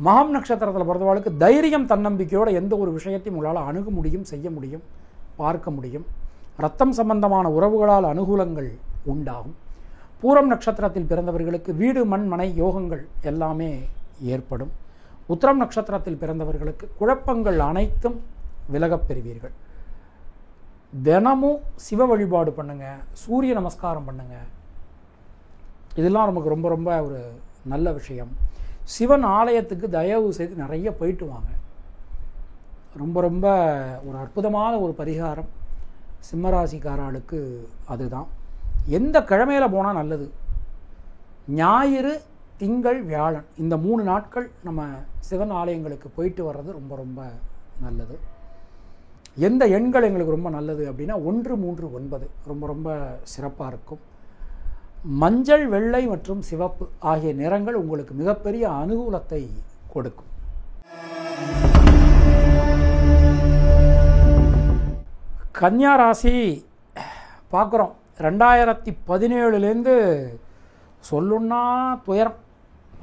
S2: மகம் நட்சத்திரத்தில் பிறந்தவர்களுக்கு தைரியம், தன்னம்பிக்கையோடு எந்த ஒரு விஷயத்தையும் உங்களால் அணுக முடியும், செய்ய முடியும், பார்க்க முடியும். ரத்தம் சம்பந்தமான உறவுகளால் அனுகூலங்கள் உண்டாகும். பூரம் நட்சத்திரத்தில் பிறந்தவர்களுக்கு வீடு, மண், மனை யோகங்கள் எல்லாமே ஏற்படும். உத்திரம் நட்சத்திரத்தில் பிறந்தவர்களுக்கு குழப்பங்கள் அனைத்தும் விலகப் பெறுவீர்கள். தினமும் சிவ வழிபாடு பண்ணுங்கள், சூரிய நமஸ்காரம் பண்ணுங்கள். இதெல்லாம் நமக்கு ரொம்ப ரொம்ப ஒரு நல்ல விஷயம். சிவன் ஆலயத்துக்கு தயவு செய்து நிறைய போயிட்டு வாங்க. ரொம்ப ரொம்ப ஒரு அற்புதமான ஒரு பரிகாரம் சிம்மராசிக்காரர்களுக்கு அதுதான். எந்த கிழமையில் போனால் நல்லது? ஞாயிறு, திங்கள், வியாழன், இந்த 3 நாட்கள் நம்ம சிவன் ஆலயங்களுக்கு போயிட்டு வர்றது ரொம்ப ரொம்ப நல்லது. எந்த எண்கள் எங்களுக்கு ரொம்ப நல்லது அப்படின்னா 1, 3, 9 ரொம்ப ரொம்ப சிறப்பாக இருக்கும். மஞ்சள், வெள்ளை மற்றும் சிவப்பு ஆகிய நிறங்கள் உங்களுக்கு மிகப்பெரிய அனுகூலத்தை கொடுக்கும். கன்னியா ராசி பார்க்குறோம். 2017 சொல்லுன்னா துயரம்.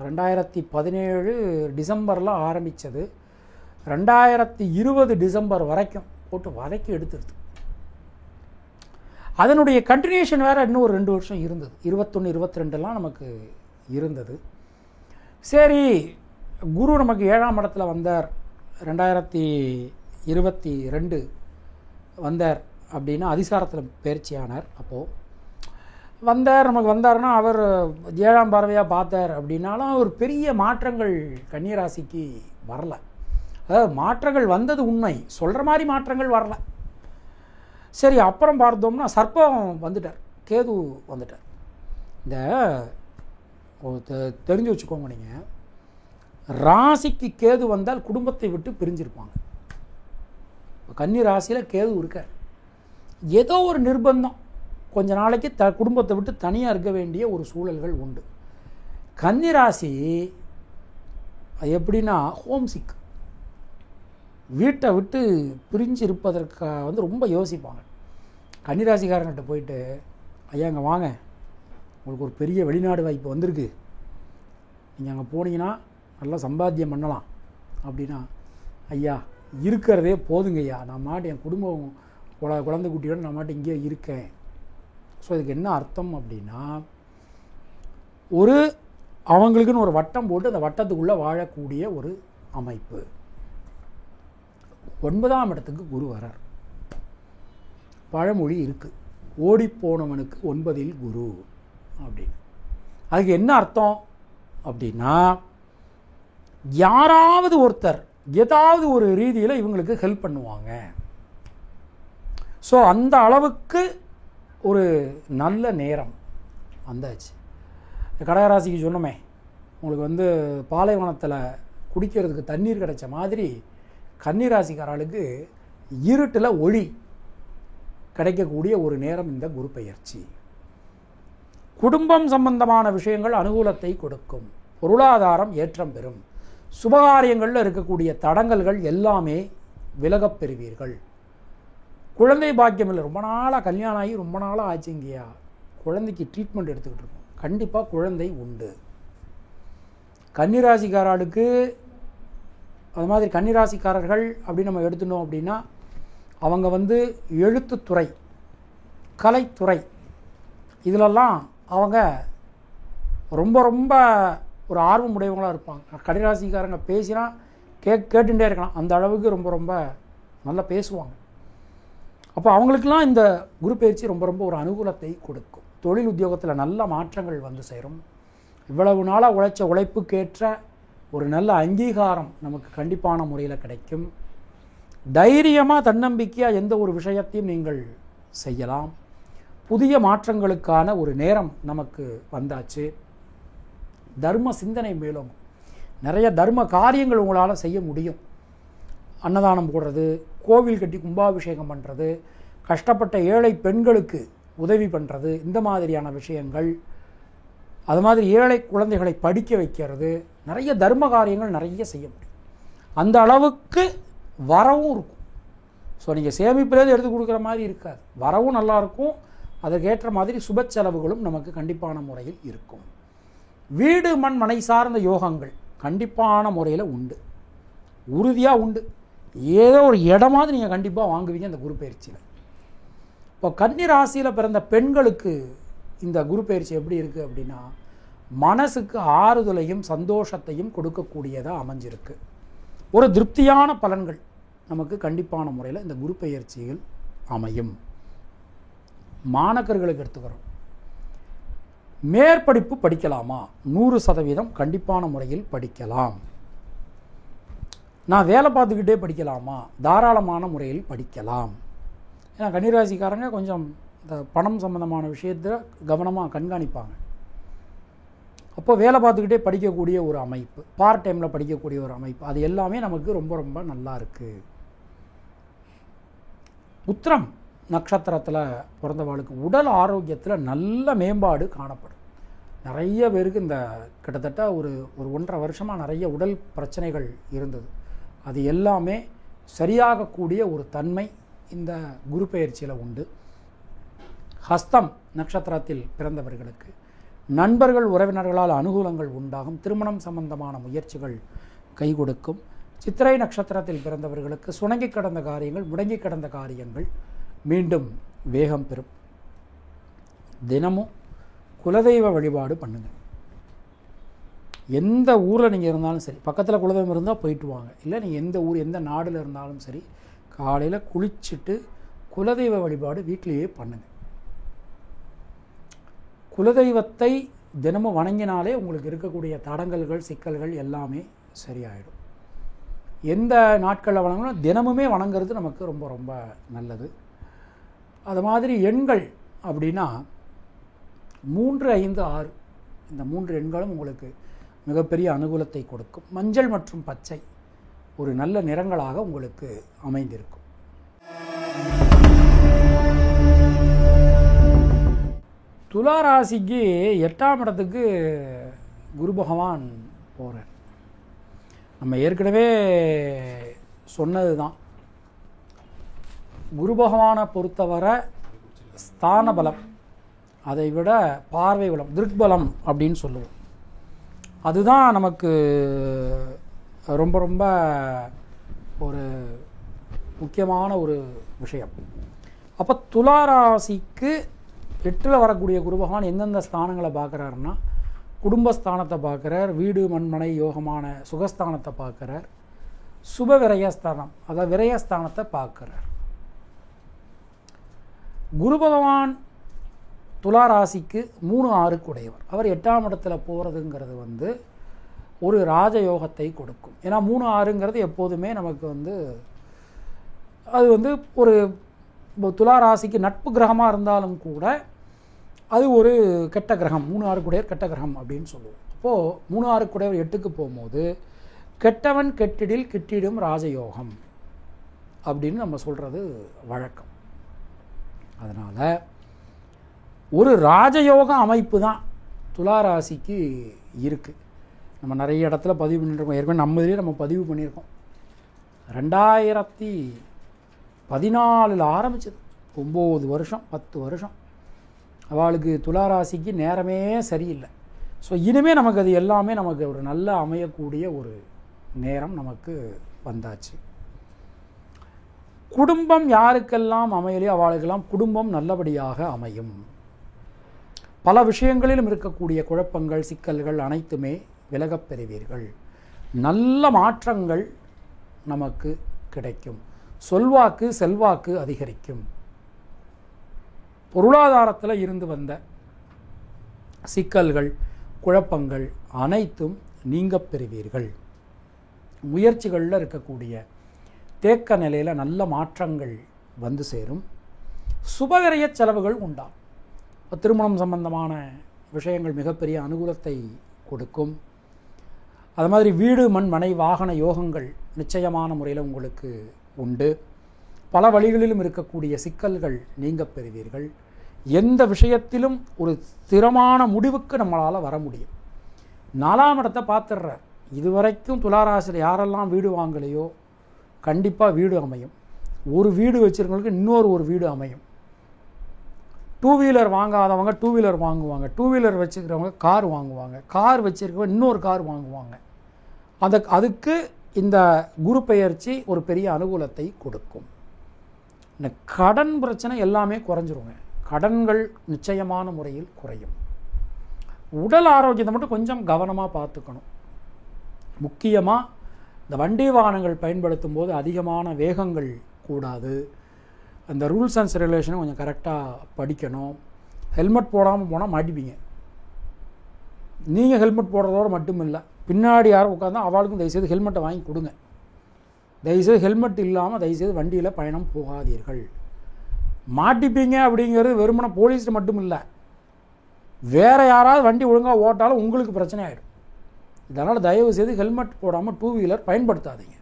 S2: 2017 டிசம்பரில் ஆரம்பித்தது 2020 டிசம்பர் வரைக்கும் போட்டு வதக்கி எடுத்துருது. அதனுடைய கண்டினியூஷன் வேறு இன்னும் ஒரு 2 வருஷம் இருந்தது. 21, 22 நமக்கு இருந்தது. சரி, குரு நமக்கு 7ஆம் இடத்துல வந்தார். 2022 வந்தார் அப்படின்னா அதிசாரத்தில் பயிற்சியானார். அப்போது நமக்கு வந்தார்னா அவர் 7ஆம் பார்வையாக பார்த்தார் அப்படின்னாலும் ஒரு பெரிய மாற்றங்கள் கன்னிராசிக்கு வரல. அதாவது மாற்றங்கள் வந்தது உண்மை, சொல்கிற மாதிரி மாற்றங்கள் வரல. சரி, அப்புறம் பார்த்தோம்னா சர்ப்பம் வந்துட்டார், கேது வந்துட்டார். இந்த தெரிஞ்சு வச்சுக்கோங்க, நீங்கள் ராசிக்கு கேது வந்தால் குடும்பத்தை விட்டு பிரிஞ்சிருப்பாங்க. கன்னி ராசியில் கேது இருக்கார். ஏதோ ஒரு நிர்பந்தம், கொஞ்ச நாளைக்கு குடும்பத்தை விட்டு தனியாக இருக்க வேண்டிய ஒரு சூழல்கள் உண்டு. கன்னி ராசி எப்படின்னா ஹோம்சிக், வீட்டை விட்டு பிரிஞ்சு இருப்பதற்காக ரொம்ப யோசிப்பாங்க. கன்னிராசிக்காரங்கிட்ட போயிட்டு, ஐயா அங்கே வாங்க, உங்களுக்கு ஒரு பெரிய வெளிநாடு வாய்ப்பு வந்திருக்கு, நீங்கள் அங்கே போனீங்கன்னா நல்லா சம்பாத்தியம் பண்ணலாம் அப்படின்னா, ஐயா இருக்கிறதே போதுங்க ஐயா, நான் மாட்டு என் குடும்பம் குழந்தை குட்டியோடு நான் மாட்டு இங்கே இருக்கேன். ஸோ இதுக்கு என்ன அர்த்தம் அப்படின்னா, அவங்களுக்குன்னு ஒரு வட்டம் போட்டு அந்த வட்டத்துக்குள்ளே வாழக்கூடிய ஒரு அமைப்பு. 9ஆம் இடத்துக்கு குரு வரார். பழமொழி இருக்குது, ஓடிப்போனவனுக்கு 9இல் குரு அப்படின்னு. அதுக்கு என்ன அர்த்தம் அப்படின்னா, யாராவது ஒருத்தர் ஏதாவது ஒரு ரீதியில் இவங்களுக்கு ஹெல்ப் பண்ணுவாங்க. ஸோ அந்த அளவுக்கு ஒரு நல்ல நேரம் வந்தாச்சு. கடகராசிக்கு சொன்னோமே, உங்களுக்கு பாலைவனத்தில் குடிக்கிறதுக்கு தண்ணீர் கிடைச்ச மாதிரி கன்னிராசிக்காரர்களுக்கு இருட்டில் ஒளி கிடைக்கக்கூடிய ஒரு நேரம் இந்த குரு பெயர்ச்சி. குடும்பம் சம்பந்தமான விஷயங்கள் அனுகூலத்தை கொடுக்கும். பொருளாதாரம் ஏற்றம் பெறும். சுபகாரியங்களில் இருக்கக்கூடிய தடங்கல்கள் எல்லாமே விலகப் பெறுவீர்கள். குழந்தை பாக்கியம் இல்லை, ரொம்ப நாளாக கல்யாணம் ஆகி ரொம்ப நாளாக ஆச்சுங்கய்யா, குழந்தைக்கு ட்ரீட்மெண்ட் எடுத்துக்கிட்டு இருக்கோம், கண்டிப்பாக குழந்தை உண்டு. கன்னிராசிக்காரர்களுக்கு அது மாதிரி கன்னிராசிக்காரர்கள் அப்படின்னு நம்ம எடுத்துட்டோம் அப்படின்னா, அவங்க எழுத்துத்துறை, கலைத்துறை, இதிலெல்லாம் அவங்க ரொம்ப ரொம்ப ஒரு ஆர்வம் உடையவங்களாக இருப்பாங்க. கன்னிராசிக்காரங்க பேசினா கேட்டுகிட்டே இருக்கலாம், அந்த அளவுக்கு ரொம்ப ரொம்ப நல்லா பேசுவாங்க. அப்போ அவங்களுக்கெல்லாம் இந்த குரு பயிற்சி ரொம்ப ரொம்ப ஒரு அனுகூலத்தை கொடுக்கும். தொழில் உத்தியோகத்தில் நல்ல மாற்றங்கள் வந்து சேரும். இவ்வளவு நாளாக உழைச்ச உழைப்புக்கேற்ற ஒரு நல்ல அங்கீகாரம் நமக்கு கண்டிப்பான முறையில் கிடைக்கும். தைரியமாக தன்னம்பிக்கையாக எந்த ஒரு விஷயத்தையும் நீங்கள் செய்யலாம். புதிய மாற்றங்களுக்கான ஒரு நேரம் நமக்கு வந்தாச்சு. தர்ம சிந்தனை மேலும் நிறைய தர்ம காரியங்கள் உங்களால் செய்ய முடியும். அன்னதானம் போடுறது, கோவில் கட்டி கும்பாபிஷேகம் பண்ணுறது, கஷ்டப்பட்ட ஏழை பெண்களுக்கு உதவி பண்ணுறது, இந்த மாதிரியான விஷயங்கள், அது மாதிரி ஏழை குழந்தைகளை படிக்க வைக்கிறது, நிறைய தர்ம காரியங்கள் நிறைய செய்ய முடியும். அந்த அளவுக்கு வரவும் இருக்கும். ஸோ நீங்கள் சேமிப்பிலேருந்து எடுத்து கொடுக்குற மாதிரி இருக்காது, வரவும் நல்லாயிருக்கும். அதற்கேற்ற மாதிரி சுப செலவுகளும் நமக்கு கண்டிப்பான முறையில் இருக்கும். வீடு மண் மனை சார்ந்த யோகங்கள் கண்டிப்பான முறையில் உண்டு, உறுதியாக உண்டு. ஏதோ ஒரு இடமாவது நீங்கள் கண்டிப்பாக வாங்குவீங்க இந்த குரு பயிற்சியில். இப்போ கன்னி ராசியில் பிறந்த பெண்களுக்கு இந்த குரு பயிற்சி எப்படி இருக்குது அப்படின்னா, மனசுக்கு ஆறுதலையும் சந்தோஷத்தையும் கொடுக்கக்கூடியதாக அமைஞ்சிருக்கு. ஒரு திருப்தியான பலன்கள் நமக்கு கண்டிப்பான முறையில் இந்த குரு பயிற்சியில் அமையும். மாணவர்களுக்கு எடுத்துக்கிறோம், மேற்படிப்பு படிக்கலாமா? 100% கண்டிப்பான முறையில் படிக்கலாம். நான் வேலை பார்த்துக்கிட்டே படிக்கலாமா? தாராளமான முறையில் படிக்கலாம். ஏன்னா கன்னிராசிக்காரங்க கொஞ்சம் இந்த பணம் சம்பந்தமான விஷயத்தில் கவனமாக கண்காணிப்பாங்க. அப்போ வேலை பார்த்துக்கிட்டே படிக்கக்கூடிய ஒரு அமைப்பு, பார்ட் டைமில் படிக்கக்கூடிய ஒரு அமைப்பு, அது எல்லாமே நமக்கு ரொம்ப ரொம்ப நல்லா இருக்குது. உத்திரம் நட்சத்திரத்தில் பிறந்தவர்களுக்கு உடல் ஆரோக்கியத்தில் நல்ல மேம்பாடு காணப்படும். நிறைய பேருக்கு இந்த கிட்டத்தட்ட ஒரு 1.5 வருஷமாக நிறைய உடல் பிரச்சனைகள் இருந்தது. அது எல்லாமே சரியாகக்கூடிய ஒரு தன்மை இந்த குரு பெயர்ச்சியில் உண்டு. ஹஸ்தம் நட்சத்திரத்தில் பிறந்தவர்களுக்கு நண்பர்கள் உறவினர்களால் அனுகூலங்கள் உண்டாகும். திருமணம் சம்பந்தமான முயற்சிகள் கை கொடுக்கும். சித்திரை நட்சத்திரத்தில் பிறந்தவர்களுக்கு சுணங்கி கிடந்த காரியங்கள், முடங்கி கிடந்த காரியங்கள் மீண்டும் வேகம் பெறும். தினமும் குலதெய்வ வழிபாடு பண்ணுங்கள். எந்த ஊரில் நீங்கள் இருந்தாலும் சரி, பக்கத்தில் குலதெய்வம் இருந்தால் போயிட்டு வாங்க. இல்லை நீங்கள் எந்த ஊர் எந்த நாடில் இருந்தாலும் சரி, காலையில் குளிச்சுட்டு குலதெய்வ வழிபாடு வீட்டிலேயே பண்ணுங்கள். குலதெய்வத்தை தினமும் வணங்கினாலே உங்களுக்கு இருக்கக்கூடிய தடங்கல்கள் சிக்கல்கள் எல்லாமே சரியாயிடும். எந்த நாட்களில் வணங்கணும், தினமுமே வணங்குறது நமக்கு ரொம்ப ரொம்ப நல்லது. அது மாதிரி எண்கள் அப்படின்னா 3, 5, 6 இந்த 3 எண்களும் உங்களுக்கு மிகப்பெரிய அனுகூலத்தை கொடுக்கும். மஞ்சள் மற்றும் பச்சை ஒரு நல்ல நிறங்களாக உங்களுக்கு அமைந்திருக்கும். துலா ராசிக்கு 8ஆம் இடத்துக்கு குரு பகவான் போகிறார். நம்ம ஏற்கனவே சொன்னது தான், குரு பகவானை பொறுத்தவரை ஸ்தான பலம், அதை விட பார்வை பலம், திருக்பலம் அப்படின்னு சொல்லுவோம். அதுதான் நமக்கு ரொம்ப ரொம்ப ஒரு முக்கியமான ஒரு விஷயம். அப்போ துலா ராசிக்கு 8ல் வரக்கூடிய குரு பகவான் எந்தெந்த ஸ்தானங்களை பார்க்குறாருன்னா, குடும்பஸ்தானத்தை பார்க்குறார், வீடு மண்மனை யோகமான சுகஸ்தானத்தை பார்க்குறார், சுப விரயஸ்தானம் அதாவது விரயஸ்தானத்தை பார்க்குறார். குரு பகவான் துலா ராசிக்கு 3, 6 உடையவர். அவர் 8ஆம் இடத்துல போகிறதுங்கிறது ஒரு ராஜயோகத்தை கொடுக்கும். ஏன்னா 3, 6ங்கிறது எப்போதுமே நமக்கு அது ஒரு துலா ராசிக்கு நட்பு கிரகமாக இருந்தாலும் கூட அது ஒரு கெட்ட கிரகம். 3, 6 கூடையவர் கெட்ட கிரகம் அப்படின்னு சொல்லுவோம். அப்போது 3, 6 கூடையவர் 8க்கு போகும்போது கெட்டவன் கெட்டிடில் கிட்டிடும் ராஜயோகம் அப்படின்னு நம்ம சொல்கிறது வழக்கம். அதனால் ஒரு ராஜயோக அமைப்பு தான் துலா ராசிக்கு இருக்குது. நம்ம நிறைய இடத்துல பதிவு பண்ணியிருக்கோம். ஏற்கனவே நம்ம இதிலே நம்ம பதிவு பண்ணியிருக்கோம். 2014 ஆரம்பிச்சது, 9 வருஷம் 10 வருஷம் அவளுக்கு துலா ராசிக்கு நேரமே சரியில்லை. ஸோ இனிமேல் நமக்கு அது எல்லாமே நமக்கு ஒரு நல்ல அமையக்கூடிய ஒரு நேரம் நமக்கு வந்தாச்சு. குடும்பம் யாருக்கெல்லாம் அமையலையோ அவளுக்கெல்லாம் குடும்பம் நல்லபடியாக அமையும். பல விஷயங்களிலும் இருக்கக்கூடிய குழப்பங்கள், சிக்கல்கள் அனைத்துமே விலகப் பெறுவீர்கள். நல்ல மாற்றங்கள் நமக்கு கிடைக்கும். சொல்வாக்கு, செல்வாக்கு அதிகரிக்கும். பொருளாதாரத்தில் இருந்து வந்த சிக்கல்கள், குழப்பங்கள் அனைத்தும் நீங்கப் பெறுவீர்கள். முயற்சிகளில் இருக்கக்கூடிய தேக்க நிலையில் நல்ல மாற்றங்கள் வந்து சேரும். சுபவிரய செலவுகள் உண்டாகும். திருமணம் சம்பந்தமான விஷயங்கள் மிகப்பெரிய அனுகூலத்தை கொடுக்கும். அது மாதிரி வீடு, மண், மனை, வாகன யோகங்கள் நிச்சயமான முறையில் உங்களுக்கு உண்டு. பல வழிகளிலும் இருக்கக்கூடிய சிக்கல்கள் நீங்கப் பெறுவீர்கள். எந்த விஷயத்திலும் ஒரு ஸ்திரமான முடிவுக்கு நம்மளால் வர முடியும். 4ஆம் இடத்தை பார்த்துடுறார். இதுவரைக்கும் துளாராசியில் யாரெல்லாம் வீடு வாங்கலையோ கண்டிப்பாக வீடு அமையும். ஒரு வீடு வச்சுருக்கவங்களுக்கு இன்னொரு வீடு அமையும். 2 வீலர் வாங்காதவங்க 2 வீலர் வாங்குவாங்க. 2 வீலர் வச்சுக்கிறவங்க கார் வாங்குவாங்க. கார் வச்சுருக்கவங்க இன்னொரு கார் வாங்குவாங்க. அதுக்கு இந்த குரு பெயர்ச்சி ஒரு பெரிய அனுகூலத்தை கொடுக்கும். இந்த கடன் பிரச்சனை எல்லாமே குறைஞ்சிருங்க. கடன்கள் நிச்சயமான முறையில் குறையும். உடல் ஆரோக்கியத்தை மட்டும் கொஞ்சம் கவனமாக பார்த்துக்கணும். முக்கியமாக இந்த வண்டி வாகனங்கள் பயன்படுத்தும் போது அதிகமான வேகங்கள் கூடாது. அந்த ரூல்ஸ் அண்ட் ரெகுலேஷனை கொஞ்சம் கரெக்டாக படிக்கணும். ஹெல்மெட் போடாமல் போனால் மாட்டிப்பீங்க. நீங்கள் ஹெல்மெட் போடுறதோடு மட்டும் இல்லை, பின்னாடி யாரும் உட்காந்தா அவளுக்கும் தயவுசெய்து ஹெல்மெட்டை வாங்கி கொடுங்க. தயவுசெய்து ஹெல்மெட் இல்லாமல் தயவுசெய்து வண்டியில் பயணம் போகாதீர்கள். மாட்டிப்பீங்க அப்படிங்கிறது வெறுமனை போலீஸ்ட்டு மட்டும் இல்லை, வேறு யாராவது வண்டி ஒழுங்காக ஓட்டாலும் உங்களுக்கு பிரச்சனை ஆகிடும். இதனால் தயவு செய்து ஹெல்மெட் போடாமல் 2 வீலர் பயன்படுத்தாதீங்க.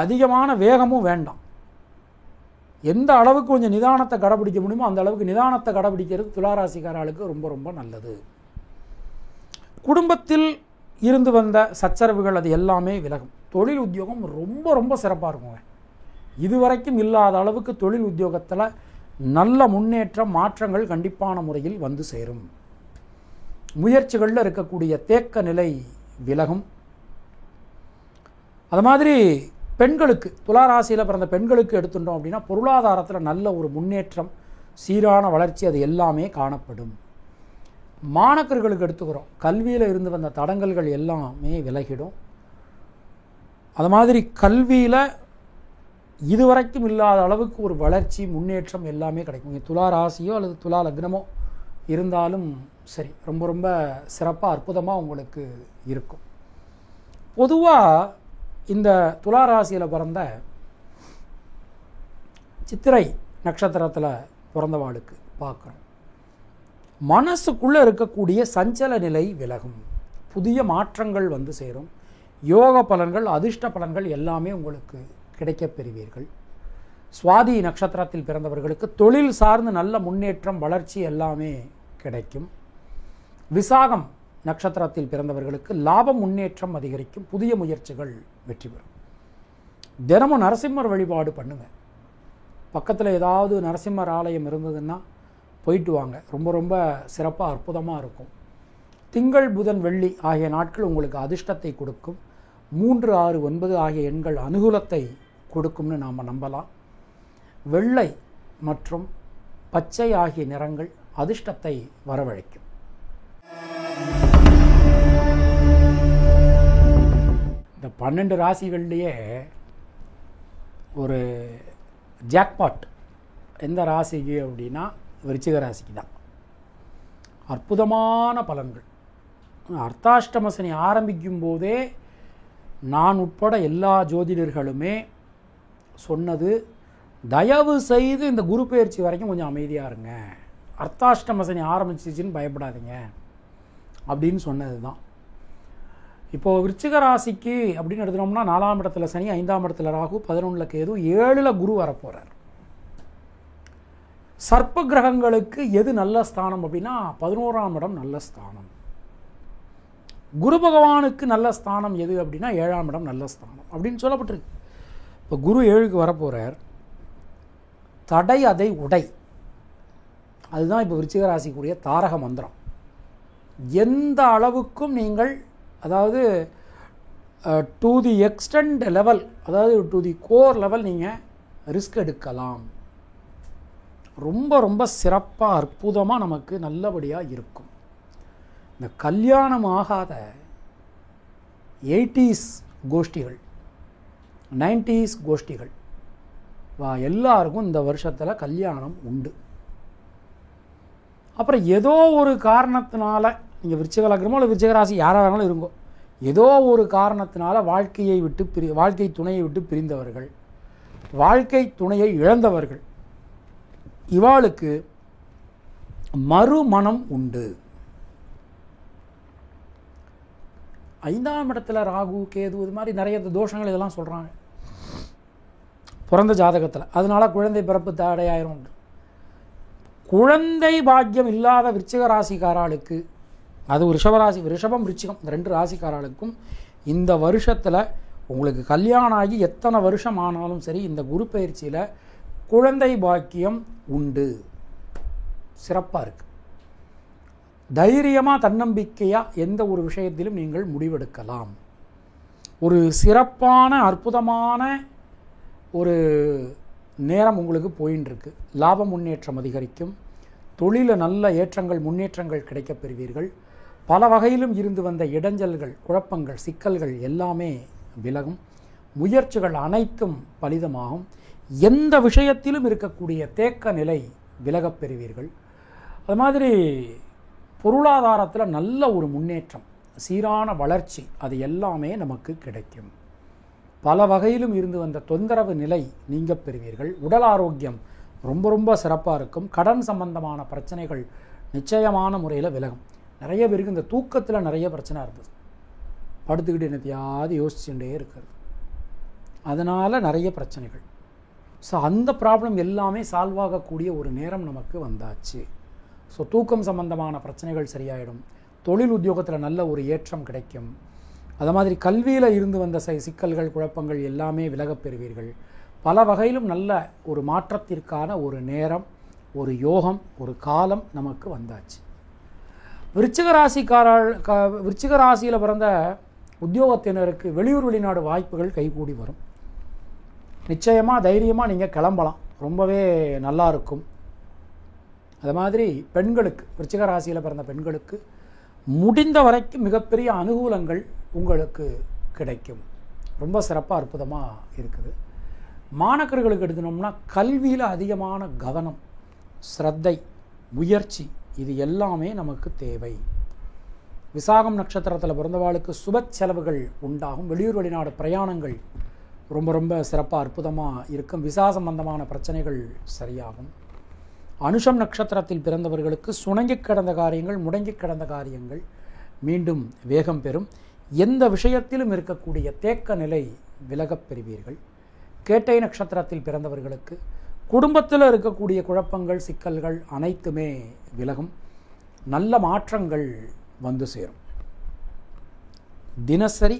S2: அதிகமான வேகமும் வேண்டாம். எந்த அளவுக்கு கொஞ்சம் நிதானத்தை கடைபிடிக்க முடியுமோ அந்த அளவுக்கு நிதானத்தை கடைபிடிக்கிறது துளாராசிக்காரர்களுக்கு ரொம்ப ரொம்ப நல்லது. குடும்பத்தில் இருந்து வந்த சச்சரவுகள் அது எல்லாமே விலகும். தொழில் உத்தியோகம் ரொம்ப ரொம்ப சிறப்பாக இருக்குங்க. இதுவரைக்கும் இல்லாத அளவுக்கு தொழில் உத்தியோகத்தில் நல்ல முன்னேற்றம், மாற்றங்கள் கண்டிப்பான முறையில் வந்து சேரும். முயற்சிகளில் இருக்கக்கூடிய தேக்க நிலை விலகும். அது மாதிரி பெண்களுக்கு, துளாராசியில் பிறந்த பெண்களுக்கு எடுத்துட்டோம் அப்படின்னா பொருளாதாரத்தில் நல்ல ஒரு முன்னேற்றம், சீரான வளர்ச்சி அது எல்லாமே காணப்படும். மாணக்கர்களுக்கு எடுத்துக்கிறோம், கல்வியில் இருந்து வந்த தடங்கல்கள் எல்லாமே விலகிடும். அது மாதிரி கல்வியில் இதுவரைக்கும் இல்லாத அளவுக்கு ஒரு வளர்ச்சி, முன்னேற்றம் எல்லாமே கிடைக்கும். நீங்கள் துலா ராசியோ அல்லது துலா லக்னமோ இருந்தாலும் சரி, ரொம்ப ரொம்ப சிறப்பாக அற்புதமாக உங்களுக்கு இருக்கும். பொதுவாக இந்த துலா ராசியில் பிறந்த சித்திரை நட்சத்திரத்தில் பிறந்தவாளுக்கு பார்க்குறோம், மனசுக்குள்ளே இருக்கக்கூடிய சஞ்சல நிலை விலகும். புதிய மாற்றங்கள் வந்து சேரும். யோக பலன்கள், அதிர்ஷ்ட பலன்கள் எல்லாமே உங்களுக்கு கிடைக்கப் பெறுவீர்கள். சுவாதி நட்சத்திரத்தில் பிறந்தவர்களுக்கு தொழில் சார்ந்து நல்ல முன்னேற்றம், வளர்ச்சி எல்லாமே கிடைக்கும். விசாகம் நட்சத்திரத்தில் பிறந்தவர்களுக்கு லாபம், முன்னேற்றம் அதிகரிக்கும். புதிய முயற்சிகள் வெற்றி பெறும். தினமும் நரசிம்மர் வழிபாடு பண்ணுங்க. பக்கத்தில் ஏதாவது நரசிம்மர் ஆலயம் இருந்ததுன்னா போயிட்டு வாங்க. ரொம்ப ரொம்ப சிறப்பாக அற்புதமாக இருக்கும். திங்கள், புதன், வெள்ளி ஆகிய நாட்கள் உங்களுக்கு அதிர்ஷ்டத்தை கொடுக்கும். 3, 6, 9 ஆகிய எண்கள் அனுகூலத்தை கொடுக்கும்னு நாம் நம்பலாம். வெள்ளை மற்றும் பச்சை ஆகிய நிறங்கள் அதிர்ஷ்டத்தை வரவழைக்கும். இந்த 12 ராசிகள்லேயே ஒரு ஜாக்பாட் எந்த ராசிக்கு அப்படின்னா விருச்சிக ராசிக்கு தான். அற்புதமான பலன்கள். அர்த்தாஷ்டம சனி ஆரம்பிக்கும் போதே நான் உட்பட எல்லா ஜோதிடர்களுமே சொன்னது, தயவு செய்து இந்த குரு பெயர்ச்சி வரைக்கும் கொஞ்சம் அமைதியாக இருங்க, அர்த்தாஷ்டம சனி ஆரம்பிச்சிச்சின்னு பயப்படாதீங்க அப்படின்னு சொன்னது தான். இப்போது விருச்சிக ராசிக்கு அப்படின்னு எடுத்துனோம்னா 4ஆம் இடத்துல சனி, 5ஆம் இடத்துல ராகு, 11ல் கேது, 7ல் குரு வரப்போகிறார். சர்ப்ப கிரகங்களுக்கு எது நல்ல ஸ்தானம் அப்படின்னா 11ஆம் இடம் நல்ல ஸ்தானம். குரு பகவானுக்கு நல்ல ஸ்தானம் எது அப்படின்னா 7ஆம் இடம் நல்ல ஸ்தானம் அப்படின்னு சொல்லப்பட்டிருக்கு. இப்போ குரு 7க்கு வரப்போகிறார். தடை அதை உடை, அதுதான் இப்போ விருச்சிக ராசிக்குரிய தாரக மந்திரம். எந்த அளவுக்கும் நீங்கள், அதாவது டு தி எக்ஸ்டெண்ட் லெவல், அதாவது டு தி கோர் லெவல் நீங்கள் ரிஸ்க் எடுக்கலாம். ரொம்ப ரொம்ப சிறப்பாக அற்புதமாக நமக்கு நல்லபடியாக இருக்கும். இந்த கல்யாணம் ஆகாத 80s கோஷ்டிகள், 90s கோஷ்டிகள் எல்லாருக்கும் இந்த வருஷத்தில் கல்யாணம் உண்டு. அப்புறம் ஏதோ ஒரு காரணத்தினால, நீங்கள் விருச்சிக லக்னமோ இல்லை விருச்சிக ராசி யாராக வேணாலும் இருங்கோ, ஏதோ ஒரு காரணத்தினால வாழ்க்கை துணையை விட்டு பிரிந்தவர்கள், வாழ்க்கை துணையை இழந்தவர்கள், இவாளுக்கு மறுமணம் உண்டு. 5ஆம் இடத்துல ராகு கேது இது மாதிரி நிறைய தோஷங்கள் இதெல்லாம் சொல்கிறாங்க பிறந்த ஜாதகத்தில். அதனால குழந்தை பிறப்பு தடையாயிரும். குழந்தை பாக்கியம் இல்லாத விருச்சிக ராசிக்காரர்களுக்கு, அது ரிஷபம் விருச்சிகம் இந்த 2 ராசிக்காரர்களுக்கும் இந்த வருஷத்தில் உங்களுக்கு கல்யாணம் ஆகி எத்தனை வருஷம் ஆனாலும் சரி இந்த குரு பயிற்சியில் குழந்தை பாக்கியம் உண்டு. சிறப்பாக இருக்குது. தைரியமாக தன்னம்பிக்கையாக எந்த ஒரு விஷயத்திலும் நீங்கள் முடிவெடுக்கலாம். ஒரு சிறப்பான அற்புதமான ஒரு நேரம் உங்களுக்கு போயின்னு இருக்கு. லாப முன்னேற்றம் அதிகரிக்கும். தொழிலில் நல்ல ஏற்றங்கள் முன்னேற்றங்கள் கிடைக்கப் பெறுவீர்கள். பல வகையிலும் இருந்து வந்த இடைஞ்சல்கள், குழப்பங்கள், சிக்கல்கள் எல்லாமே விலகும். முயற்சிகள் அனைத்தும் பலிதமாகும். எந்த விஷயத்திலும் இருக்கக்கூடிய தேக்க நிலை விலகப் பெறுவீர்கள். அது மாதிரி பொருளாதாரத்தில் நல்ல ஒரு முன்னேற்றம், சீரான வளர்ச்சி, அது எல்லாமே நமக்கு கிடைக்கும். பல வகையிலும் இருந்து வந்த தொந்தரவு நிலை நீங்க பெறுவீர்கள். உடல் ஆரோக்கியம் ரொம்ப ரொம்ப சிறப்பாக இருக்கும். கடன் சம்பந்தமான பிரச்சனைகள் நிச்சயமான முறையில் விலகும். நிறைய பேருக்கு இந்த தூக்கத்தில் நிறைய பிரச்சனை இருந்தது. படுத்துக்கிட்டு என்னத்தையாவது யோசிச்சுட்டே இருக்கிறது, அதனால் நிறைய பிரச்சனைகள். ஸோ அந்த ப்ராப்ளம் எல்லாமே சால்வ் ஆகக்கூடிய ஒரு நேரம் நமக்கு வந்தாச்சு. ஸோ தூக்கம் சம்பந்தமான பிரச்சனைகள் சரியாயிடும். தொழில் உத்தியோகத்தில் நல்ல ஒரு ஏற்றம் கிடைக்கும். அது மாதிரி கல்வியில் இருந்து வந்த சிக்கல்கள் குழப்பங்கள் எல்லாமே விலகப் பெறுவீர்கள். பல வகையிலும் நல்ல ஒரு மாற்றத்திற்கான ஒரு நேரம், ஒரு யோகம், ஒரு காலம் நமக்கு வந்தாச்சு. விருச்சிக ராசியில் பிறந்த உத்தியோகத்தினருக்கு வெளியூர் வெளிநாடு வாய்ப்புகள் கைகூடி வரும். நிச்சயமாக தைரியமாக நீங்கள் கிளம்பலாம். ரொம்பவே நல்லா இருக்கும். அது மாதிரி பெண்களுக்கு, விருச்சிக ராசியில் பிறந்த பெண்களுக்கு முடிந்த வரைக்கும் மிகப்பெரிய அனுகூலங்கள் உங்களுக்கு கிடைக்கும். ரொம்ப சிறப்பாக அற்புதமாக இருக்குது. மாணக்கர்களுக்கு எடுக்கணும்னா கல்வியில் அதிகமான கவனம், ஸ்ரத்தை, முயற்சி இது எல்லாமே நமக்கு தேவை. விசாகம் நட்சத்திரத்தில் பிறந்தவாளுக்கு சுப செலவுகள் உண்டாகும். வெளியூர் வெளிநாடு பிரயாணங்கள் ரொம்ப ரொம்ப சிறப்பாக அற்புதமாக இருக்கும். விசா சம்பந்தமான பிரச்சனைகள் சரியாகும். அனுஷம் நட்சத்திரத்தில் பிறந்தவர்களுக்கு சுணங்கி கிடந்த காரியங்கள், முடங்கி கிடந்த காரியங்கள் மீண்டும் வேகம் பெறும். எந்த விஷயத்திலும் இருக்கக்கூடிய தேக்க நிலை விலகப் பெறுவீர்கள். கேட்டை நட்சத்திரத்தில் பிறந்தவர்களுக்கு குடும்பத்தில் இருக்கக்கூடிய குழப்பங்கள், சிக்கல்கள் அனைத்துமே விலகும். நல்ல மாற்றங்கள் வந்து சேரும். தினசரி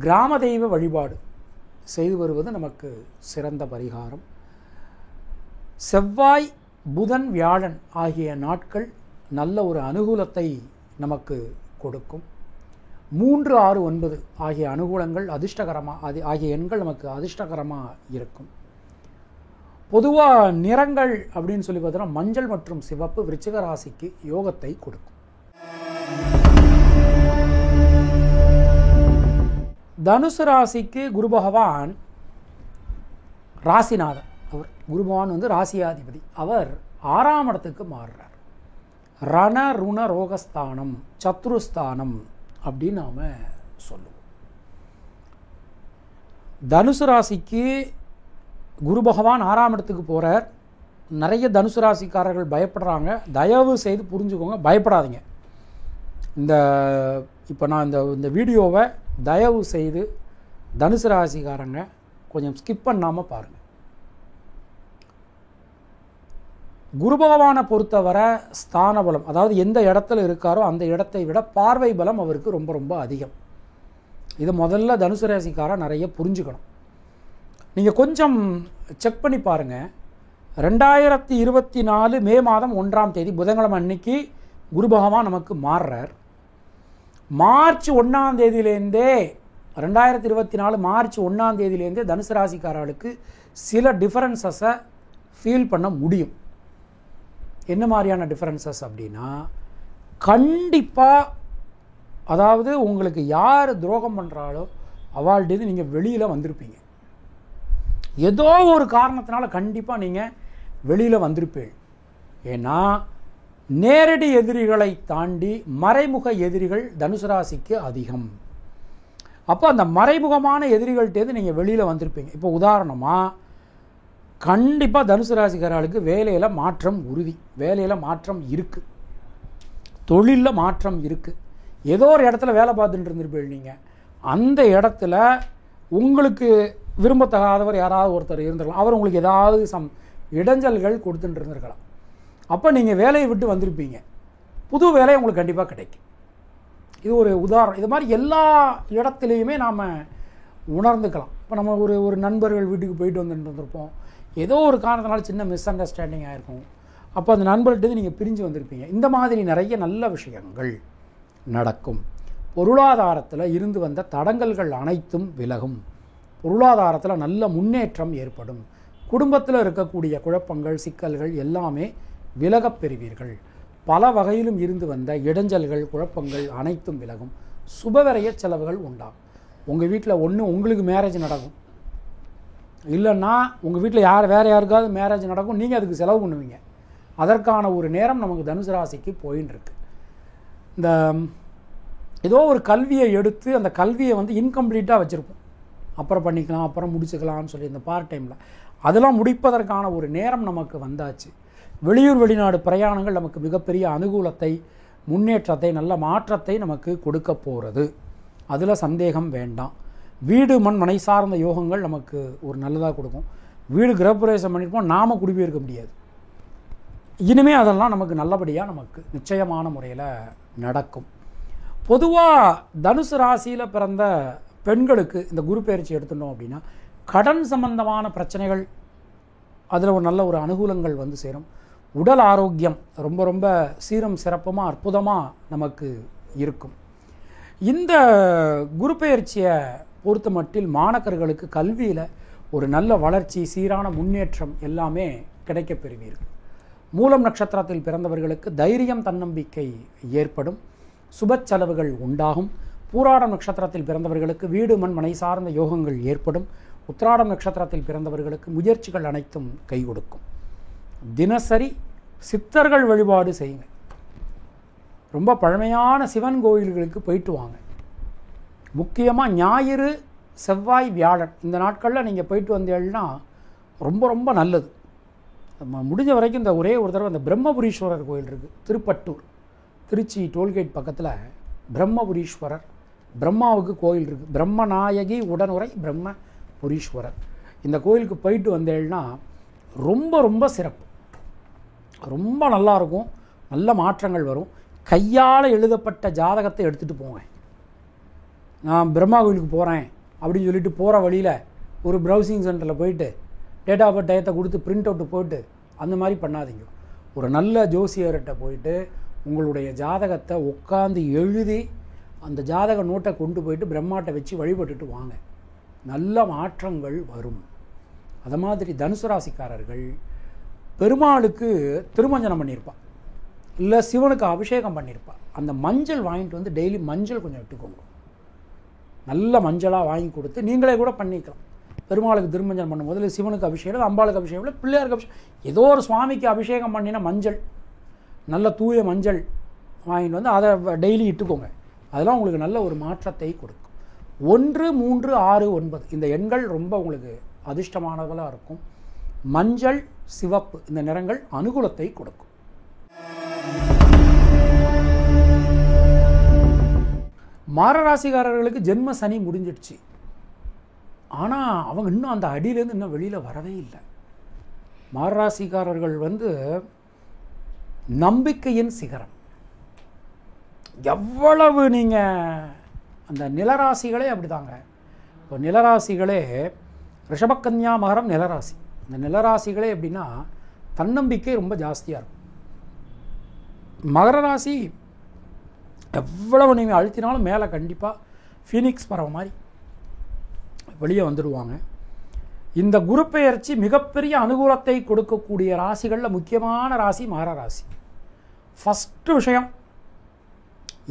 S2: கிராம தெய்வ வழிபாடு செய்து வருவது நமக்கு சிறந்த பரிகாரம். செவ்வாய், புதன், வியாழன் ஆகிய நாட்கள் நல்ல ஒரு அனுகூலத்தை நமக்கு கொடுக்கும். 3, 6, 9 ஆகிய அனுகூலங்கள் ஆகிய எண்கள் நமக்கு அதிர்ஷ்டகரமாக இருக்கும். பொதுவாக நிறங்கள் அப்படின்னு சொல்லி பார்த்தோன்னா மஞ்சள் மற்றும் சிவப்பு விருச்சிக ராசிக்கு யோகத்தை கொடுக்கும். தனுசு ராசிக்கு குரு பகவான் ராசிநாதன். அவர் குரு பகவான் ராசியாதிபதி. அவர் 6ஆம் இடத்துக்கு மாறுறார். ரண ருண ரோகஸ்தானம், சத்ருஸ்தானம் அப்படின்னு நாம் சொல்லுவோம். தனுசு ராசிக்கு குரு பகவான் 6ஆம் இடத்துக்கு போகிறார். நிறைய தனுசு ராசிக்காரர்கள் பயப்படுறாங்க. தயவு செய்து புரிஞ்சுக்கோங்க, பயப்படாதீங்க. இப்போ நான் இந்த வீடியோவை தயவு செய்து தனுசு ராசிக்காரங்க கொஞ்சம் ஸ்கிப் பண்ணாமல் பாருங்கள். குரு பகவானை பொறுத்தவரை ஸ்தான பலம், அதாவது எந்த இடத்துல இருக்காரோ அந்த இடத்தை விட பார்வை பலம் அவருக்கு ரொம்ப ரொம்ப அதிகம். இதை முதல்ல தனுசு ராசிக்காரர் நிறைய புரிஞ்சுக்கணும். நீங்கள் கொஞ்சம் செக் பண்ணி பாருங்கள். 2024 மே மாதம் 1ஆம் தேதி புதன்கிழமை அன்னைக்கு குரு பகவான் நமக்கு மாறுறார். மார்ச் 1ஆம் தேதியிலேருந்தே 2024 மார்ச் 1ஆம் தேதியிலேருந்தே தனுசு ராசிக்காரர்களுக்கு சில டிஃபரன்சஸை ஃபீல் பண்ண முடியும். என்ன மாதிரியான டிஃபரன்சஸ் அப்படின்னா, கண்டிப்பாக அதாவது உங்களுக்கு யார் துரோகம் பண்ணுறாலோ அவள்கிட்ட நீங்கள் வெளியில் வந்திருப்பீங்க. ஏதோ ஒரு காரணத்தினால கண்டிப்பாக நீங்கள் வெளியில் வந்திருப்பீங்க. ஏன்னா நேரடி எதிரிகளை தாண்டி மறைமுக எதிரிகள் தனுசு ராசிக்கு அதிகம். அப்போ அந்த மறைமுகமான எதிரிகள்கிட்டேருந்து நீங்கள் வெளியில் வந்திருப்பீங்க. இப்போ உதாரணமாக கண்டிப்பாக தனுசு ராசிக்காரர்களுக்கு வேலையில் மாற்றம் உறுதி. வேலையில் மாற்றம் இருக்குது, தொழிலில் மாற்றம் இருக்குது. ஏதோ ஒரு இடத்துல வேலை பார்த்துட்டு இருந்திருப்பீங்க. நீங்கள் அந்த இடத்துல உங்களுக்கு விரும்பத்தகாதவர் யாராவது ஒருத்தர் இருந்திருக்கலாம். அவர் உங்களுக்கு ஏதாவது இடைஞ்சல்கள் கொடுத்துட்டு இருந்திருக்கலாம். அப்போ நீங்கள் வேலையை விட்டு வந்திருப்பீங்க. புது வேலை உங்களுக்கு கண்டிப்பாக கிடைக்கும். இது ஒரு உதாரணம். இது மாதிரி எல்லா இடத்துலையுமே நாம் உணர்ந்துக்கலாம். இப்போ நம்ம ஒரு நண்பர்கள் வீட்டுக்கு போயிட்டு வந்துருப்போம். ஏதோ ஒரு காரணத்தினால சின்ன மிஸ் அண்டர்ஸ்டாண்டிங் ஆகிருக்கும். அப்போ அந்த நண்பர்கிட்ட நீங்கள் பிரிஞ்சு வந்திருப்பீங்க. இந்த மாதிரி நிறைய நல்ல விஷயங்கள் நடக்கும். பொருளாதாரத்தில் இருந்து வந்த தடங்கல்கள் அனைத்தும் விலகும். பொருளாதாரத்தில் நல்ல முன்னேற்றம் ஏற்படும். குடும்பத்தில் இருக்கக்கூடிய குழப்பங்கள், சிக்கல்கள் எல்லாமே விலகப் பெறுவீர்கள். பல வகையிலும் இருந்து வந்த இடைஞ்சல்கள், குழப்பங்கள் அனைத்தும் விலகும். சுபவிரய செலவுகள் உண்டாகும். உங்கள் வீட்டில் ஒன்று உங்களுக்கு மேரேஜ் நடக்கும், இல்லைன்னா உங்கள் வீட்டில் வேறு யாருக்காவது மேரேஜ் நடக்கும். நீங்கள் அதுக்கு செலவு பண்ணுவீங்க. அதற்கான ஒரு நேரம் நமக்கு தனுசு ராசிக்கு போயின்னு இருக்கு. இந்த ஏதோ ஒரு கல்வியை எடுத்து அந்த கல்வியை இன்கம்ப்ளீட்டாக வச்சுருப்போம். அப்புறம் பண்ணிக்கலாம், அப்புறம் முடிச்சுக்கலாம்னு சொல்லி இந்த பார்ட் டைமில் அதெல்லாம் முடிப்பதற்கான ஒரு நேரம் நமக்கு வந்தாச்சு. வெளியூர் வெளிநாடு பிரயாணங்கள் நமக்கு மிகப்பெரிய அனுகூலத்தை, முன்னேற்றத்தை, நல்ல மாற்றத்தை நமக்கு கொடுக்க போகிறது. அதில் சந்தேகம் வேண்டாம். வீடு மண் மனை சார்ந்த யோகங்கள் நமக்கு ஒரு நல்லதாக கொடுக்கும். வீடு கிரகப்பிரவேசம் பண்ணியிருப்போம், நாம் குடிபெயர்க்க முடியாது. இனிமேல் அதெல்லாம் நமக்கு நல்லபடியாக நமக்கு நிச்சயமான முறையில் நடக்கும். பொதுவாக தனுசு ராசியில் பிறந்த பெண்களுக்கு இந்த குரு பயிற்சி எடுத்துட்டோம் அப்படின்னா கடன் சம்பந்தமான பிரச்சனைகள் அதில் ஒரு நல்ல ஒரு அனுகூலங்கள் சேரும். உடல் ஆரோக்கியம் ரொம்ப ரொம்ப சீரும் சிறப்புமாக அற்புதமாக நமக்கு இருக்கும். இந்த குரு பயிற்சியை பொறுத்த மட்டில் மாணவர்களுக்கு கல்வியில் ஒரு நல்ல வளர்ச்சி, சீரான முன்னேற்றம் எல்லாமே கிடைக்கப் பெறுவீர்கள். மூலம் நட்சத்திரத்தில் பிறந்தவர்களுக்கு தைரியம், தன்னம்பிக்கை ஏற்படும். சுப செலவுகள் உண்டாகும். பூராடம் நட்சத்திரத்தில் பிறந்தவர்களுக்கு வீடு மண் மனை சார்ந்த யோகங்கள் ஏற்படும். உத்திராடம் நட்சத்திரத்தில் பிறந்தவர்களுக்கு முயற்சிகள் அனைத்தும் கை கொடுக்கும். தினசரி சித்தர்கள் வழிபாடு செய்யுங்க. ரொம்ப பழமையான சிவன் கோயில்களுக்கு போயிட்டு வாங்க. முக்கியமாக ஞாயிறு, செவ்வாய், வியாழன் இந்த நாட்களில் நீங்கள் போயிட்டு வந்தீங்கன்னா ரொம்ப ரொம்ப நல்லது. முடிஞ்ச வரைக்கும் இந்த ஒரே ஒரு தடவை இந்த பிரம்மபுரீஸ்வரர் கோயில் இருக்குது, திருப்பட்டூர், திருச்சி டோல்கேட் பக்கத்தில் பிரம்மபுரீஸ்வரர், பிரம்மாவுக்கு கோயில் இருக்குது. பிரம்மநாயகி உடனுரை பிரம்மபுரீஸ்வரர். இந்த கோயிலுக்கு போயிட்டு வந்தேன்னா ரொம்ப ரொம்ப சிறப்பு, ரொம்ப நல்லாயிருக்கும். நல்ல மாற்றங்கள் வரும். கையால் எழுதப்பட்ட ஜாதகத்தை எடுத்துகிட்டு போங்க. நான் பிரம்மா கோயிலுக்கு போகிறேன் அப்படின்னு சொல்லிட்டு போகிற வழியில் ஒரு ப்ரௌசிங் சென்டரில் போயிட்டு டேட் ஆஃப் பர்த் டயத்தை கொடுத்து பிரிண்ட் அவுட்டு போட்டு அந்த மாதிரி பண்ணாதீங்க. ஒரு நல்ல ஜோசியர்கிட்ட போயிட்டு உங்களுடைய ஜாதகத்தை உட்காந்து எழுதி அந்த ஜாதக நோட்டை கொண்டு போயிட்டு பிரம்மாட்டை வச்சு வழிபட்டுட்டு வாங்க. நல்ல மாற்றங்கள் வரும். அது மாதிரி தனுசு ராசிக்காரர்கள் பெருமாளுக்கு திருமஞ்சனம் பண்ணியிருப்பாள், இல்லை சிவனுக்கு அபிஷேகம் பண்ணியிருப்பாள். அந்த மஞ்சள் வாங்கிட்டு டெய்லி மஞ்சள் கொஞ்சம் விட்டுக்கோங்க. நல்ல மஞ்சளாக வாங்கி கொடுத்து நீங்களே கூட பண்ணிக்கலாம். பெருமாளுக்கு திருமஞ்சனம் பண்ணும்போது இல்லை சிவனுக்கு அபிஷேகம், அம்பாளுக்கு அபிஷேகம், இல்லை பிள்ளையாருக்கு அபிஷேகம், ஏதோ ஒரு சுவாமிக்கு அபிஷேகம் பண்ணின மஞ்சள், நல்ல தூய மஞ்சள் வாங்கிட்டு அதை டெய்லி இட்டுக்கோங்க. அதெல்லாம் உங்களுக்கு நல்ல ஒரு மாற்றத்தை கொடுக்கும். 1, 3, 6, 9 இந்த எண்கள் ரொம்ப உங்களுக்கு அதிர்ஷ்டமானவர்களாக இருக்கும். மஞ்சள், சிவப்பு இந்த நிறங்கள் அனுகூலத்தை கொடுக்கும். மாரராசிக்காரர்களுக்கு ஜென்ம சனி முடிஞ்சிடுச்சு. ஆனால் அவங்க இன்னும் அந்த அடியிலேருந்து இன்னும் வெளியில் வரவே இல்லை. மாரராசிக்காரர்கள் நம்பிக்கையின் சிகரம். எவ்வளவு நீங்கள் அந்த நிலராசிகளே அப்படிதாங்க. இப்போ நிலராசிகளே ரிஷபக்கன்யா மகரம் நிலராசி. இந்த நிலராசிகளே எப்படின்னா தன்னம்பிக்கை ரொம்ப ஜாஸ்தியாக இருக்கும். மகர ராசி எவ்வளவு நீங்கள் அழுத்தினாலும் மேலே கண்டிப்பாக ஃபீனிக்ஸ் பறவை மாதிரி வெளியே வந்துடுவாங்க. இந்த குரு பெயர்ச்சி மிகப்பெரிய அனுகூலத்தை கொடுக்கக்கூடிய ராசிகளில் முக்கியமான ராசி மகர ராசி. ஃபஸ்ட்டு விஷயம்,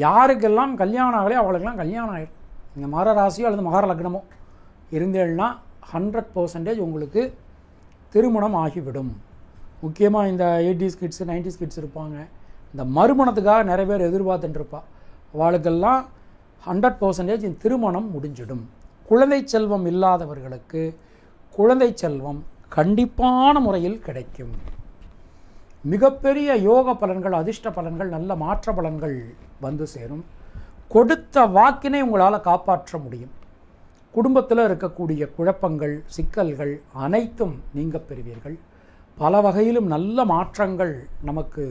S2: யாருக்கெல்லாம் கல்யாணம் ஆகலையோ அவளுக்கெல்லாம் கல்யாணம் ஆகிடும். நீங்கள் மகர ராசியோ அல்லது மகர லக்னமோ இருந்தேன்னா 100% உங்களுக்கு திருமணம் ஆகிவிடும். முக்கியமாக இந்த 80s கிட்ஸு 90s கிட்ஸ் இருப்பாங்க, இந்த மறுமணத்துக்காக நிறைய பேர் எதிர்பார்த்துட்டுருப்பா. அவளுக்கெல்லாம் 100% திருமணம் முடிஞ்சிடும். குழந்தை செல்வம் இல்லாதவர்களுக்கு குழந்தை செல்வம் கண்டிப்பான முறையில் கிடைக்கும். மிகப்பெரிய யோக பலன்கள், அதிர்ஷ்ட பலன்கள், நல்ல மாற்ற பலன்கள் வந்து சேரும். கொடுத்த வாக்கினை உங்களால் காப்பாற்ற முடியும். குடும்பத்தில் இருக்கக்கூடிய குழப்பங்கள், சிக்கல்கள் அனைத்தும் நீங்க பெறுவீர்கள். பல வகையிலும் நல்ல மாற்றங்கள் நமக்கு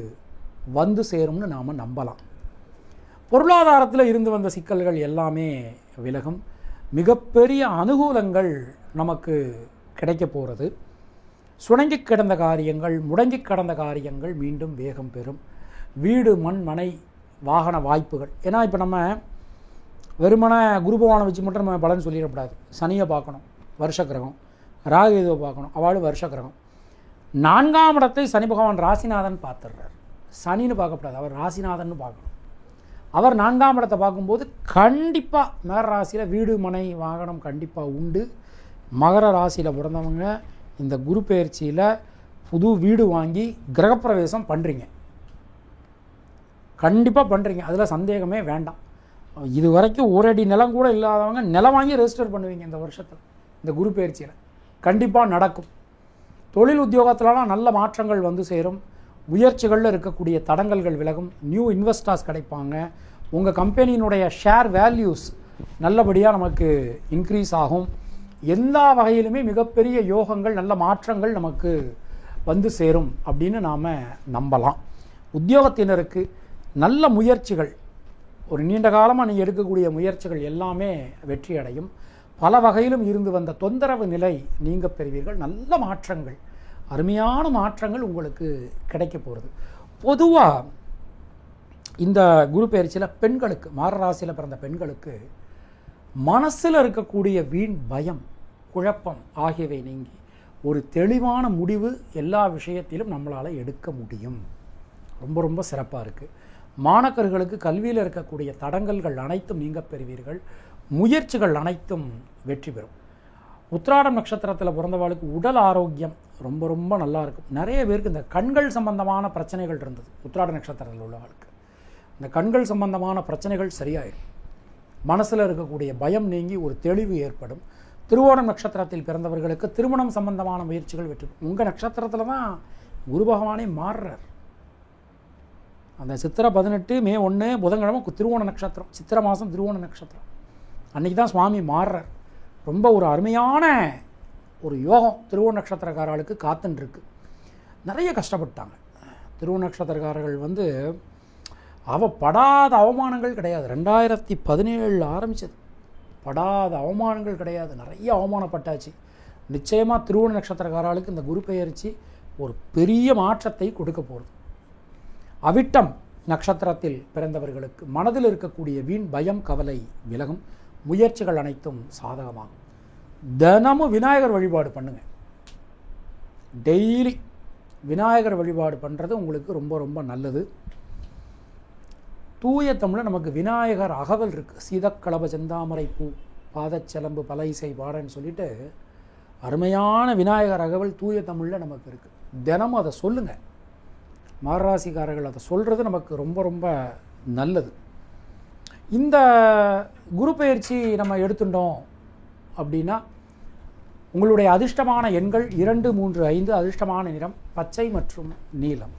S2: வந்து சேரும்னு நாம் நம்பலாம். பொருளாதாரத்தில் இருந்து வந்த சிக்கல்கள் எல்லாமே விலகும். மிகப்பெரிய அனுகூலங்கள் நமக்கு கிடைக்க போகிறது. சுணங்கி கிடந்த காரியங்கள், முடங்கி கிடந்த காரியங்கள் மீண்டும் வேகம் பெறும். வீடு, மண், மனை, வாகன வாய்ப்புகள். ஏன்னா இப்போ நம்ம வெறுமன குரு பகவானை வச்சு மட்டும் நம்ம பலன் சொல்லிடக்கூடாது. சனியை பார்க்கணும், வருஷ கிரகம். ராகுவை பார்க்கணும், அவளும் வருஷ கிரகம். 4ஆம் இடத்தை சனி பகவான் ராசிநாதன் பார்த்துடுறார். சனின்னு பார்க்கக்கூடாது, அவர் ராசிநாதன் பார்க்கணும். அவர் 4ஆம் இடத்தை பார்க்கும்போது கண்டிப்பாக மகர ராசியில் வீடு, மனை, வாகனம் கண்டிப்பாக உண்டு. மகர ராசியில் பிறந்தவங்க இந்த குரு பெயர்ச்சியில் புது வீடு வாங்கி கிரகப்பிரவேசம் பண்ணுறீங்க, கண்டிப்பாக பண்ணுறீங்க, அதில் சந்தேகமே வேண்டாம். இது வரைக்கும் ஒரு அடி நிலம் கூட இல்லாதவங்க நிலம் வாங்கி ரெஜிஸ்டர் பண்ணுவீங்க இந்த வருஷத்தில். இந்த குரு பெயர்ச்சியில் கண்டிப்பாக நடக்கும். தொழில் உத்தியோகத்திலலாம் நல்ல மாற்றங்கள் வந்து சேரும். முயற்சிகளில் இருக்கக்கூடிய தடங்கல்கள் விலகும். நியூ இன்வெஸ்டர்ஸ் கிடைப்பாங்க. உங்கள் கம்பெனியினுடைய ஷேர் வேல்யூஸ் நல்லபடியாக நமக்கு இன்க்ரீஸ் ஆகும். எல்லா வகையிலுமே மிகப்பெரிய யோகங்கள், நல்ல மாற்றங்கள் நமக்கு வந்து சேரும் அப்படின்னு நாம் நம்பலாம். உத்தியோகத்தினருக்கு நல்ல முயற்சிகள், ஒரு நீண்ட காலமாக நீங்கள் எடுக்கக்கூடிய முயற்சிகள் எல்லாமே வெற்றி அடையும். பல வகையிலும் இருந்து வந்த தொந்தரவு நிலை நீங்க பெறுவீர்கள். நல்ல மாற்றங்கள், அருமையான மாற்றங்கள் உங்களுக்கு கிடைக்க போகிறது. பொதுவாக இந்த குரு பெயர்ச்சியில் பெண்களுக்கு, மகர ராசியில் பிறந்த பெண்களுக்கு மனசில் இருக்கக்கூடிய வீண் பயம், குழப்பம் ஆகியவை நீங்கி ஒரு தெளிவான முடிவு எல்லா விஷயத்திலும் நம்மளால் எடுக்க முடியும். ரொம்ப ரொம்ப சிறப்பாக இருக்குது. மாணவர்களுக்கு கல்வியில் இருக்கக்கூடிய தடங்கல்கள் அனைத்தும் நீங்க பெறுவீர்கள். முயற்சிகள் அனைத்தும் வெற்றி பெறும். உத்திராடம் நட்சத்திரத்தில் பிறந்தவாளுக்கு உடல் ஆரோக்கியம் ரொம்ப ரொம்ப நல்லா இருக்கும். நிறைய பேருக்கு இந்த கண்கள் சம்பந்தமான பிரச்சனைகள் இருந்தது. உத்திராட நட்சத்திரத்தில் உள்ளவாளுக்கு இந்த கண்கள் சம்பந்தமான பிரச்சனைகள் சரியாயிடும். மனசில் இருக்கக்கூடிய பயம் நீங்கி ஒரு தெளிவு ஏற்படும். திருவோணம் நட்சத்திரத்தில் பிறந்தவர்களுக்கு திருமணம் சம்பந்தமான முயற்சிகள் வெற்றி. உங்கள் நட்சத்திரத்தில் தான் குரு பகவானே மாறுறார். அந்த சித்திரை 18 மே 1 புதன்கிழமை திருவோண நட்சத்திரம், சித்திரை மாதம் திருவோண நட்சத்திரம் அன்றைக்கி தான் சுவாமி மாறுறார். ரொம்ப ஒரு அருமையான ஒரு யோகம் திருவோண நட்சத்திரக்காரர்களுக்கு காத்துன்ருக்கு. நிறைய கஷ்டப்பட்டாங்க திருவோண நட்சத்திரக்காரர்கள். படாத அவமானங்கள் கிடையாது. 2017 ஆரம்பித்தது, படாத அவமானங்கள் கிடையாது. நிறைய அவமானப்பட்டாச்சு. நிச்சயமாக திருவோண நட்சத்திரக்காரர்களுக்கு இந்த குரு பெயர்ச்சி ஒரு பெரிய மாற்றத்தை கொடுக்க போகிறது. அவிட்டம் நட்சத்திரத்தில் பிறந்தவர்களுக்கு மனதில் இருக்கக்கூடிய வீண் பயம், கவலை விலகும். முயற்சிகள் அனைத்தும் சாதகமாகும். தினமும் விநாயகர் வழிபாடு பண்ணுங்கள். டெய்லி விநாயகர் வழிபாடு பண்ணுறது உங்களுக்கு ரொம்ப ரொம்ப நல்லது. தூய தமிழில் நமக்கு விநாயகர் அகவல் இருக்குது. சீதக்களப செந்தாமரை பூ பாதச்செலம்பு பல இசை பாடன்னு சொல்லிட்டு அருமையான விநாயகர் அகவல் தூய தமிழில் நமக்கு இருக்குது. தினமும் அதை சொல்லுங்கள். மகராசிக்காரர்கள் அதை சொல்கிறது நமக்கு ரொம்ப ரொம்ப நல்லது. இந்த குரு பெயர்ச்சி நம்ம எடுத்துட்டோம் அப்படின்னா உங்களுடைய அதிர்ஷ்டமான எண்கள் 2, 3, 5. அதிர்ஷ்டமான நிறம் பச்சை மற்றும் நீலம்.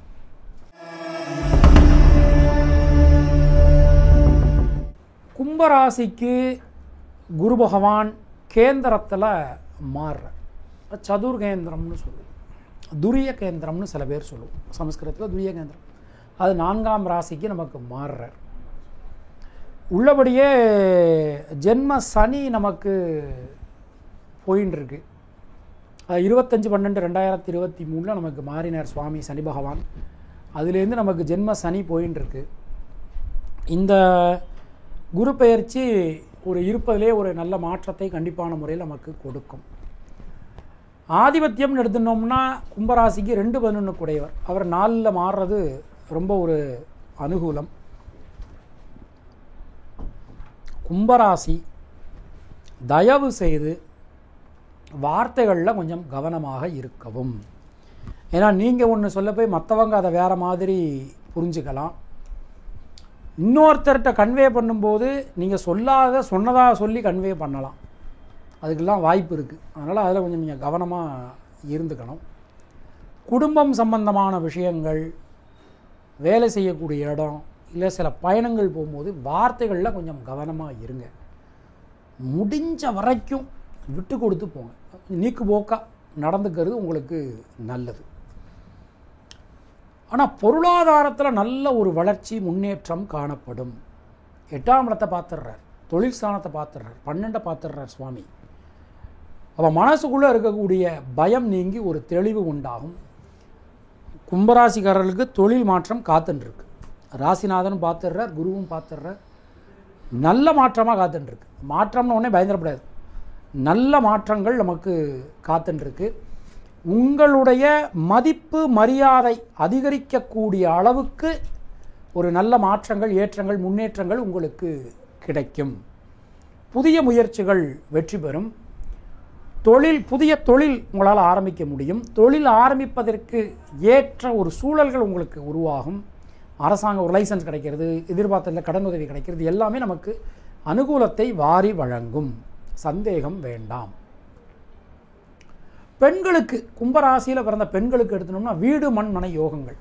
S2: கும்பராசிக்கு குரு பகவான் கேந்திரத்தில் மாறுறார். சதுர்கேந்திரம்னு சொல்லுவோம், துரிய கேந்திரம்னு சில பேர் சொல்லுவோம். சமஸ்கிருதத்தில் துரிய கேந்திரம். அது 4ஆம் ராசிக்கு நமக்கு மாறுறார். உள்ளபடியே ஜென்ம சனி நமக்கு போயின்னு இருக்கு. 25/12/2023 நமக்கு மாறினார் சுவாமி சனி பகவான். அதுலேருந்து நமக்கு ஜென்ம சனி போயின்னு இருக்கு. இந்த குரு பெயர்ச்சி ஒரு இருப்பதிலே ஒரு நல்ல மாற்றத்தை கண்டிப்பான முறையில் நமக்கு கொடுக்கும். ஆதிபத்தியம்னு எடுத்துனோம்னா கும்பராசிக்கு 2-11 கூடையவர். அவர் 4ல் மாறுறது ரொம்ப ஒரு அனுகூலம். கும்பராசி தயவு செய்து வார்த்தைகளில் கொஞ்சம் கவனமாக இருக்கவும். ஏன்னா நீங்கள் ஒன்று சொல்ல போய் மற்றவங்க அதை வேறு மாதிரி புரிஞ்சுக்கலாம். இன்னொருத்தர்கிட்ட கன்வே பண்ணும்போது நீங்கள் சொன்னதாக சொல்லி கன்வே பண்ணலாம். அதுக்கெல்லாம் வாய்ப்பு இருக்குது. அதனால் அதில் கொஞ்சம் நீங்கள் கவனமாக இருந்துக்கணும். குடும்பம் சம்பந்தமான விஷயங்கள், வேலை செய்யக்கூடிய இடம், இல்லை சில பயணங்கள் போகும்போது வார்த்தைகளில் கொஞ்சம் கவனமாக இருங்க. முடிஞ்ச வரைக்கும் விட்டு கொடுத்து போங்க. நீக்கு போக்காக நடந்துக்கிறது உங்களுக்கு நல்லது. ஆனால் பொருளாதாரத்தில் நல்ல ஒரு வளர்ச்சி, முன்னேற்றம் காணப்படும். 8ஆம் இடத்தை பார்த்துடுறார், தொழில் ஸ்தானத்தை பார்த்துடுறார், 12 பார்த்துடுறார் சுவாமி. அப்போ மனசுக்குள்ளே இருக்கக்கூடிய பயம் நீங்கி ஒரு தெளிவு உண்டாகும். கும்பராசிக்காரர்களுக்கு தொழில் மாற்றம் காத்துட்டுருக்கு. ராசிநாதனும் பார்த்துடுறார், குருவும் பார்த்துடுறார். நல்ல மாற்றமாக காத்துட்டுருக்கு. மாற்றம்னு உடனே பயந்துடக்கூடாது. நல்ல மாற்றங்கள் நமக்கு காத்துட்டுருக்கு. உங்களுடைய மதிப்பு மரியாதை அதிகரிக்கக்கூடிய அளவுக்கு ஒரு நல்ல மாற்றங்கள், ஏற்றங்கள், முன்னேற்றங்கள் உங்களுக்கு கிடைக்கும். புதிய முயற்சிகள் வெற்றி பெறும். புதிய தொழில் உங்களால் ஆரம்பிக்க முடியும். தொழில் ஆரம்பிப்பதற்கு ஏற்ற ஒரு சூழல்கள் உங்களுக்கு உருவாகும். அரசாங்க ஒரு லைசன்ஸ் கிடைக்கிறது, எதிர்பார்த்ததில் கடன் உதவி கிடைக்கிறது, எல்லாமே நமக்கு அனுகூலத்தை வாரி வழங்கும். சந்தேகம் வேண்டாம். பெண்களுக்கு, கும்பராசியில் பிறந்த பெண்களுக்கு எடுத்துனோம்னா வீடு மண் மனை யோகங்கள்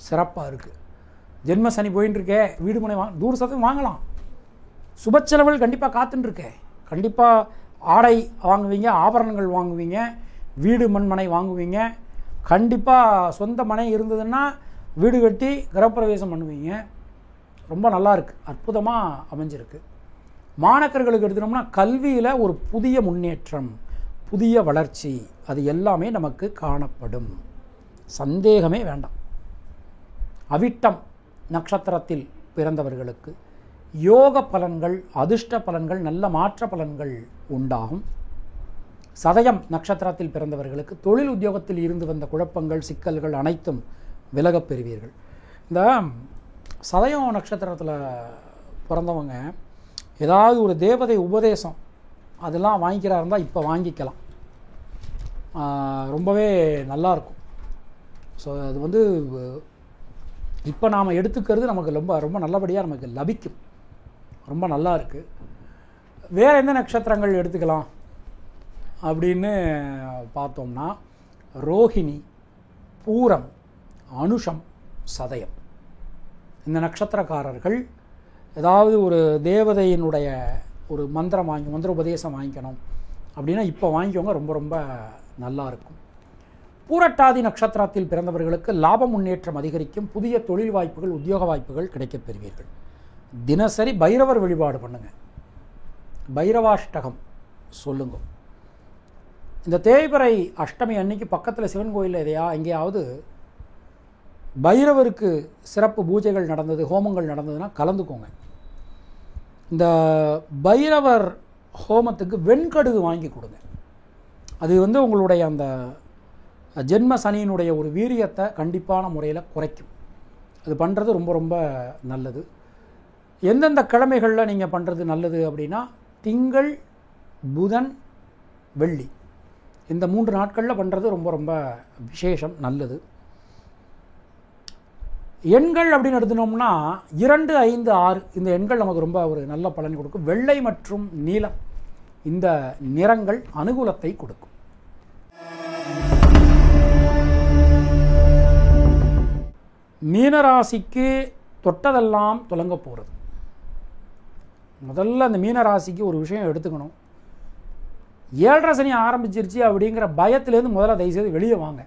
S2: சிறப்பாக இருக்குது. ஜென்ம சனி போயின்னு இருக்கே, வீடு மனை தூர சதவீதம் வாங்கலாம். சுப செலவுகள் கண்டிப்பாக காத்துட்டுருக்கே. கண்டிப்பாக ஆடை வாங்குவீங்க, ஆபரணங்கள் வாங்குவீங்க, வீடு மண் மனை வாங்குவீங்க. கண்டிப்பாக சொந்த மனை இருந்ததுன்னா வீடு கட்டி கிரகப்பிரவேசம் பண்ணுவீங்க. ரொம்ப நல்லா இருக்குது, அற்புதமாக அமைஞ்சிருக்கு. மாணக்கர்களுக்கு எடுத்துனோம்னா கல்வியில் ஒரு புதிய முன்னேற்றம், புதிய வளர்ச்சி, அது எல்லாமே நமக்கு காணப்படும். சந்தேகமே வேண்டாம். அவிட்டம் நட்சத்திரத்தில் பிறந்தவர்களுக்கு யோக பலன்கள், அதிர்ஷ்ட பலன்கள், நல்ல மாற்ற பலன்கள் உண்டாகும். சதயம் நட்சத்திரத்தில் பிறந்தவர்களுக்கு தொழில் உத்தியோகத்தில் இருந்து வந்த குழப்பங்கள், சிக்கல்கள் அனைத்தும் விலகப் பெறுவீர்கள். இந்த சதயம் நட்சத்திரத்தில் பிறந்தவங்க ஏதாவது ஒரு தேவதை உபதேசம் அதெல்லாம் வாங்கிக்கிறா இருந்தால் இப்போ வாங்கிக்கலாம். ரொம்பவே நல்லாயிருக்கும். ஸோ அது இப்போ நாம் எடுத்துக்கிறது நமக்கு ரொம்ப ரொம்ப நல்லபடியாக நமக்கு லபிக்கும். ரொம்ப நல்லா இருக்குது. வேறு எந்த நட்சத்திரங்கள் எடுத்துக்கலாம் அப்படின்னு பார்த்தோம்னா ரோஹிணி, பூரம், அனுஷம், சதயம். இந்த நட்சத்திரக்காரர்கள் ஏதாவது ஒரு தேவதையினுடைய ஒரு மந்திர உபதேசம் வாங்கிக்கணும் அப்படின்னா இப்போ வாங்கிக்கோங்க, ரொம்ப ரொம்ப நல்லாயிருக்கும். பூரட்டாதி நட்சத்திரத்தில் பிறந்தவர்களுக்கு லாப முன்னேற்றம் அதிகரிக்கும். புதிய தொழில் வாய்ப்புகள், உத்தியோக வாய்ப்புகள் கிடைக்கப் பெறுவீர்கள். தினசரி பைரவர் வழிபாடு பண்ணுங்க, பைரவாஷ்டகம் சொல்லுங்க. இந்த தேய்பிறை அஷ்டமி அன்னைக்கு பக்கத்தில் சிவன் கோயிலில் எங்கேயாவது பைரவருக்கு சிறப்பு பூஜைகள் நடந்தது, ஹோமங்கள் நடந்ததுன்னா கலந்துக்கோங்க. இந்த பைரவர் ஹோமத்துக்கு வெண்கடுகு வாங்கி கொடுங்க. அது உங்களுடைய அந்த ஜென்ம சனியினுடைய ஒரு வீரியத்தை கண்டிப்பான முறையில் குறைக்கும். அது பண்ணுறது ரொம்ப ரொம்ப நல்லது. எந்தெந்த கிழமைகளில் நீங்கள் பண்ணுறது நல்லது அப்படின்னா திங்கள், புதன், வெள்ளி, இந்த 3 நாட்களில் பண்ணுறது ரொம்ப ரொம்ப விசேஷம், நல்லது. எண்கள் அப்படின்னு எடுத்துனோம்னா 2, 5, 6 இந்த எண்கள் நமக்கு ரொம்ப ஒரு நல்ல பலன் கொடுக்கும். வெள்ளை மற்றும் நீலம் இந்த நிறங்கள் அனுகூலத்தை கொடுக்கும். மீனராசிக்கு தொட்டதெல்லாம் துலங்க போகிறது. முதல்ல அந்த மீனராசிக்கு ஒரு விஷயம் எடுத்துக்கணும். 7.5 சனி ஆரம்பிச்சிருச்சு அப்படிங்கிற பயத்திலேருந்து முதல்ல தயவுசெய்து வெளியே வாங்க.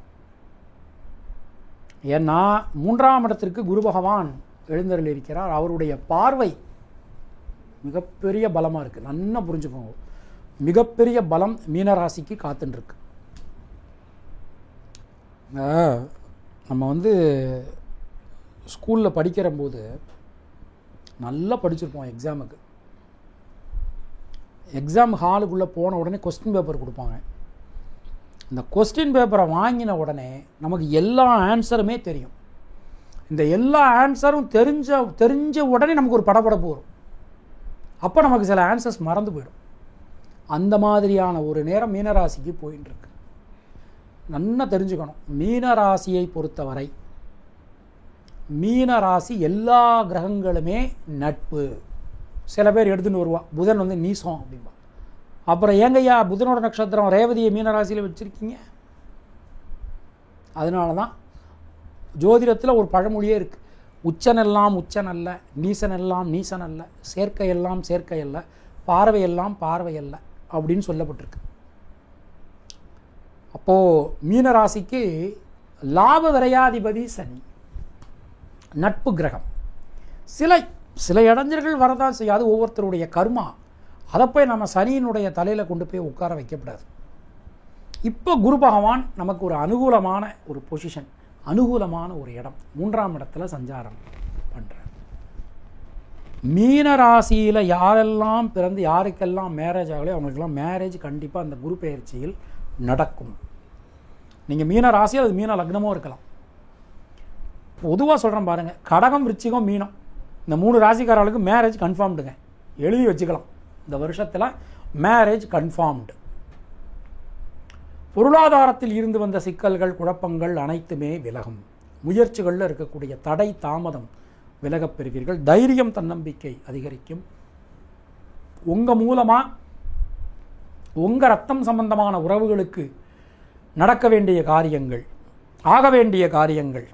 S2: ஏன்னா 3ஆம் இடத்திற்கு குரு பகவான் எழுந்தருள் இருக்கிறார். அவருடைய பார்வை மிகப்பெரிய பலமாக இருக்குது. நல்லா புரிஞ்சுக்கோங்க, மிகப்பெரிய பலம் மீனராசிக்கு காத்துருக்கு. நம்ம ஸ்கூலில் படிக்கிற போது நல்லா படிச்சிருப்போம். எக்ஸாம் ஹாலுக்குள்ளே போன உடனே கொஸ்டின் பேப்பர் கொடுப்பாங்க. இந்த கொஸ்டின் பேப்பரை வாங்கின உடனே நமக்கு எல்லா ஆன்சருமே தெரியும். இந்த எல்லா ஆன்சரும் தெரிஞ்ச உடனே நமக்கு ஒரு படபடப்பு வரும். அப்போ நமக்கு சில ஆன்சர்ஸ் மறந்து போயிடும். அந்த மாதிரியான ஒரு நேரம் மீனராசிக்கு போயின்னு இருக்கு. நல்லா தெரிஞ்சுக்கணும், மீனராசியை பொறுத்தவரை மீனராசி எல்லா கிரகங்களுமே நட்பு. சில பேர் எடுத்துன்னு வருவா, புதன் வந்து நீசம் அப்படின்பா. அப்புறம் ஏங்கய்யா புதனோட நட்சத்திரம் ரேவதியை மீனராசியில் வச்சுருக்கீங்க? அதனால தான் ஜோதிடத்தில் ஒரு பழமொழியே இருக்குது, உச்சனெல்லாம் உச்சனல்ல, நீசனெல்லாம் நீசனல்ல, சேர்க்கையெல்லாம் சேர்க்கையல்ல, பார்வையெல்லாம் பார்வையல்ல அப்படின்னு சொல்லப்பட்டிருக்கு. அப்போது மீனராசிக்கு லாப விரையாதிபதி சனி, நட்பு கிரகம். சில இடைஞ்சல்கள் வரதான் செய்யாது, ஒவ்வொருத்தருடைய கர்மா. அதை போய் நம்ம சனியினுடைய தலையில் கொண்டு போய் உட்கார வைக்கப்படாது. இப்போ குரு பகவான் நமக்கு ஒரு அனுகூலமான ஒரு பொசிஷன், அனுகூலமான ஒரு இடம், 3ஆம் இடத்துல சஞ்சாரம் பண்ணுறார். மீன ராசியில் யாரெல்லாம் பிறந்து யாருக்கெல்லாம் மேரேஜ் ஆகலையோ அவங்களுக்கெல்லாம் மேரேஜ் கண்டிப்பாக அந்த குரு பெயர்ச்சியில் நடக்கும். நீங்கள் மீன ராசியில் அது மீன லக்னமும் இருக்கலாம். பொதுவாக சொல்கிறேன் பாருங்கள், கடகம் விருச்சிகம் மீனம் இந்த 3 ராசிக்காரர்களுக்கு மேரேஜ் கன்ஃபார்ம்டுங்க. எழுதி வச்சுக்கலாம், இந்த வருஷத்தில் மேரேஜ் கன்ஃபார்ம்டு. பொருளாதாரத்தில் இருந்து வந்த சிக்கல்கள் குழப்பங்கள் அனைத்துமே விலகும். முயற்சிகளில் இருக்கக்கூடிய தடை தாமதம் விலகப் பெறுவீர்கள். தைரியம் தன்னம்பிக்கை அதிகரிக்கும். உங்கள் மூலமாக உங்கள் ரத்தம் சம்பந்தமான உறவுகளுக்கு நடக்க வேண்டிய காரியங்கள், ஆக வேண்டிய காரியங்கள்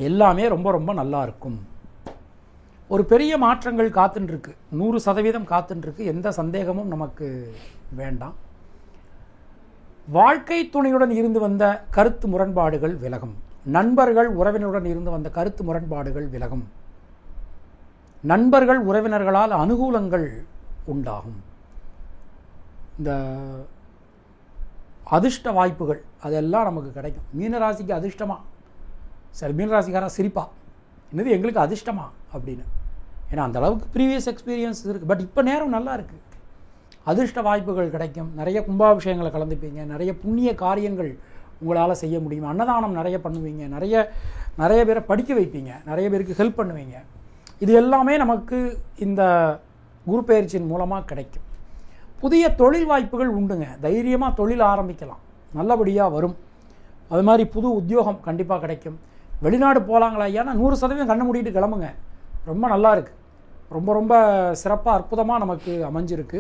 S2: எல்லாமே ரொம்ப ரொம்ப நல்லா இருக்கும். ஒரு பெரிய மாற்றங்கள் காத்துருக்கு, 100% காத்துருக்கு. எந்த சந்தேகமும் நமக்கு வேண்டாம். வாழ்க்கை துணையுடன் இருந்து வந்த கருத்து முரண்பாடுகள் விலகும். நண்பர்கள் உறவினருடன் இருந்து வந்த கருத்து முரண்பாடுகள் விலகும். நண்பர்கள் உறவினர்களால் அனுகூலங்கள் உண்டாகும். இந்த அதிர்ஷ்ட வாய்ப்புகள் அதெல்லாம் நமக்கு கிடைக்கும். மீனராசிக்கு அதிர்ஷ்டமா? சரி, மீனராசிக்காரன் சிரிப்பா, என்னது எங்களுக்கு அதிர்ஷ்டமா அப்படின்னு. ஏன்னா அந்த அளவுக்கு ப்ரீவியஸ் எக்ஸ்பீரியன்ஸ் இருக்குது. பட் இப்போ நேரம் நல்லா இருக்குது, அதிர்ஷ்ட வாய்ப்புகள் கிடைக்கும். நிறைய கும்பாபிஷேகங்களை கலந்துப்பீங்க, நிறைய புண்ணிய காரியங்கள் உங்களால் செய்ய முடியும். அன்னதானம் நிறைய பண்ணுவீங்க, நிறைய பேரை படிக்க வைப்பீங்க, நிறைய பேருக்கு ஹெல்ப் பண்ணுவீங்க. இது எல்லாமே நமக்கு இந்த குரு பெயர்ச்சியின் மூலமாக கிடைக்கும். புதிய தொழில் வாய்ப்புகள் உண்டுங்க. தைரியமாக தொழில் ஆரம்பிக்கலாம், நல்லபடியாக வரும். அது மாதிரி புது உத்தியோகம் கண்டிப்பாக கிடைக்கும். வெளிநாடு போகலாங்களா ஐயானா 100% கண்ணை மூடிட்டு கிளம்புங்க. ரொம்ப நல்லா இருக்குது, ரொம்ப ரொம்ப சிறப்பாக அற்புதமாக நமக்கு அமைஞ்சிருக்கு.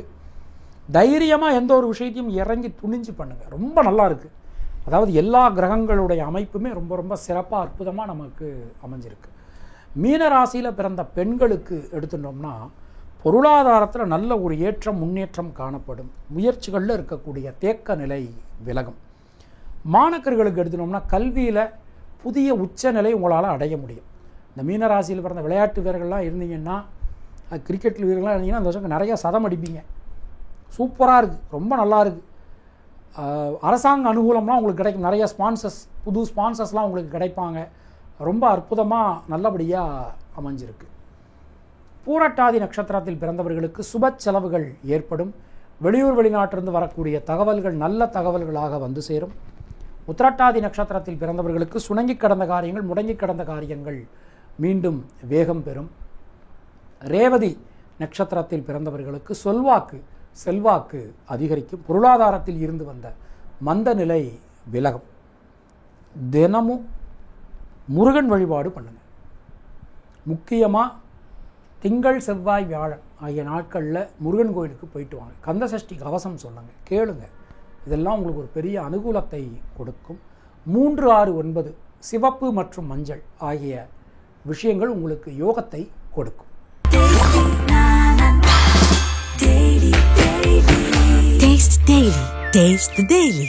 S2: தைரியமாக எந்த ஒரு விஷயத்தையும் இறங்கி துணிஞ்சு பண்ணுங்கள், ரொம்ப நல்லா இருக்குது. அதாவது எல்லா கிரகங்களுடைய அமைப்புமே ரொம்ப ரொம்ப சிறப்பாக அற்புதமாக நமக்கு அமைஞ்சிருக்கு. மீன ராசியில் பிறந்த பெண்களுக்கு எடுத்துட்டோம்னா பொருளாதாரத்தில் நல்ல ஒரு ஏற்றம் முன்னேற்றம் காணப்படும். முயற்சிகளில் இருக்கக்கூடிய தேக்க நிலை விலகும். மாணக்கர்களுக்கு எடுத்துட்டோம்னா கல்வியில் புதிய உச்சநிலை உங்களால் அடைய முடியும். இந்த மீனராசியில் பிறந்த விளையாட்டு வீரர்கள்லாம் இருந்தீங்கன்னா, கிரிக்கெட் வீரர்கள்லாம் இருந்தீங்கன்னா அந்த வருஷம் நிறையா சதம் அடிப்பீங்க. சூப்பராக இருக்குது, ரொம்ப நல்லா இருக்குது. அரசாங்க அனுகூலம்லாம் உங்களுக்கு கிடைக்கும். நிறைய ஸ்பான்சர்ஸ், புது ஸ்பான்சர்ஸ்லாம் உங்களுக்கு கிடைப்பாங்க. ரொம்ப அற்புதமாக நல்லபடியாக அமைஞ்சிருக்கு. பூரட்டாதி நட்சத்திரத்தில் பிறந்தவர்களுக்கு சுப செலவுகள் ஏற்படும். வெளியூர் வெளிநாட்டிலிருந்து வரக்கூடிய தகவல்கள் நல்ல தகவல்களாக வந்து சேரும். உத்திரட்டாதி நட்சத்திரத்தில் பிறந்தவர்களுக்கு சுணங்கி கடந்த காரியங்கள், முடங்கி கடந்த காரியங்கள் மீண்டும் வேகம் பெறும். ரேவதி நட்சத்திரத்தில் பிறந்தவர்களுக்கு சொல்வாக்கு செல்வாக்கு அதிகரிக்கும். பொருளாதாரத்தில் இருந்து வந்த மந்த நிலை விலகும். தினமும் முருகன் வழிபாடு பண்ணுங்க. முக்கியமாக திங்கள் செவ்வாய் வியாழன் ஆகிய நாட்களில் முருகன் கோயிலுக்கு போயிட்டு வாங்க. கந்தசஷ்டி கவசம் சொல்லுங்க, கேளுங்க. இதெல்லாம் உங்களுக்கு ஒரு பெரிய அனுகூலத்தை கொடுக்கும். 3, 6, 9 சிவப்பு மற்றும் மஞ்சள் ஆகிய விஷயங்கள் உங்களுக்கு யோகத்தை கொடுக்கும்.
S1: Taste the Daily.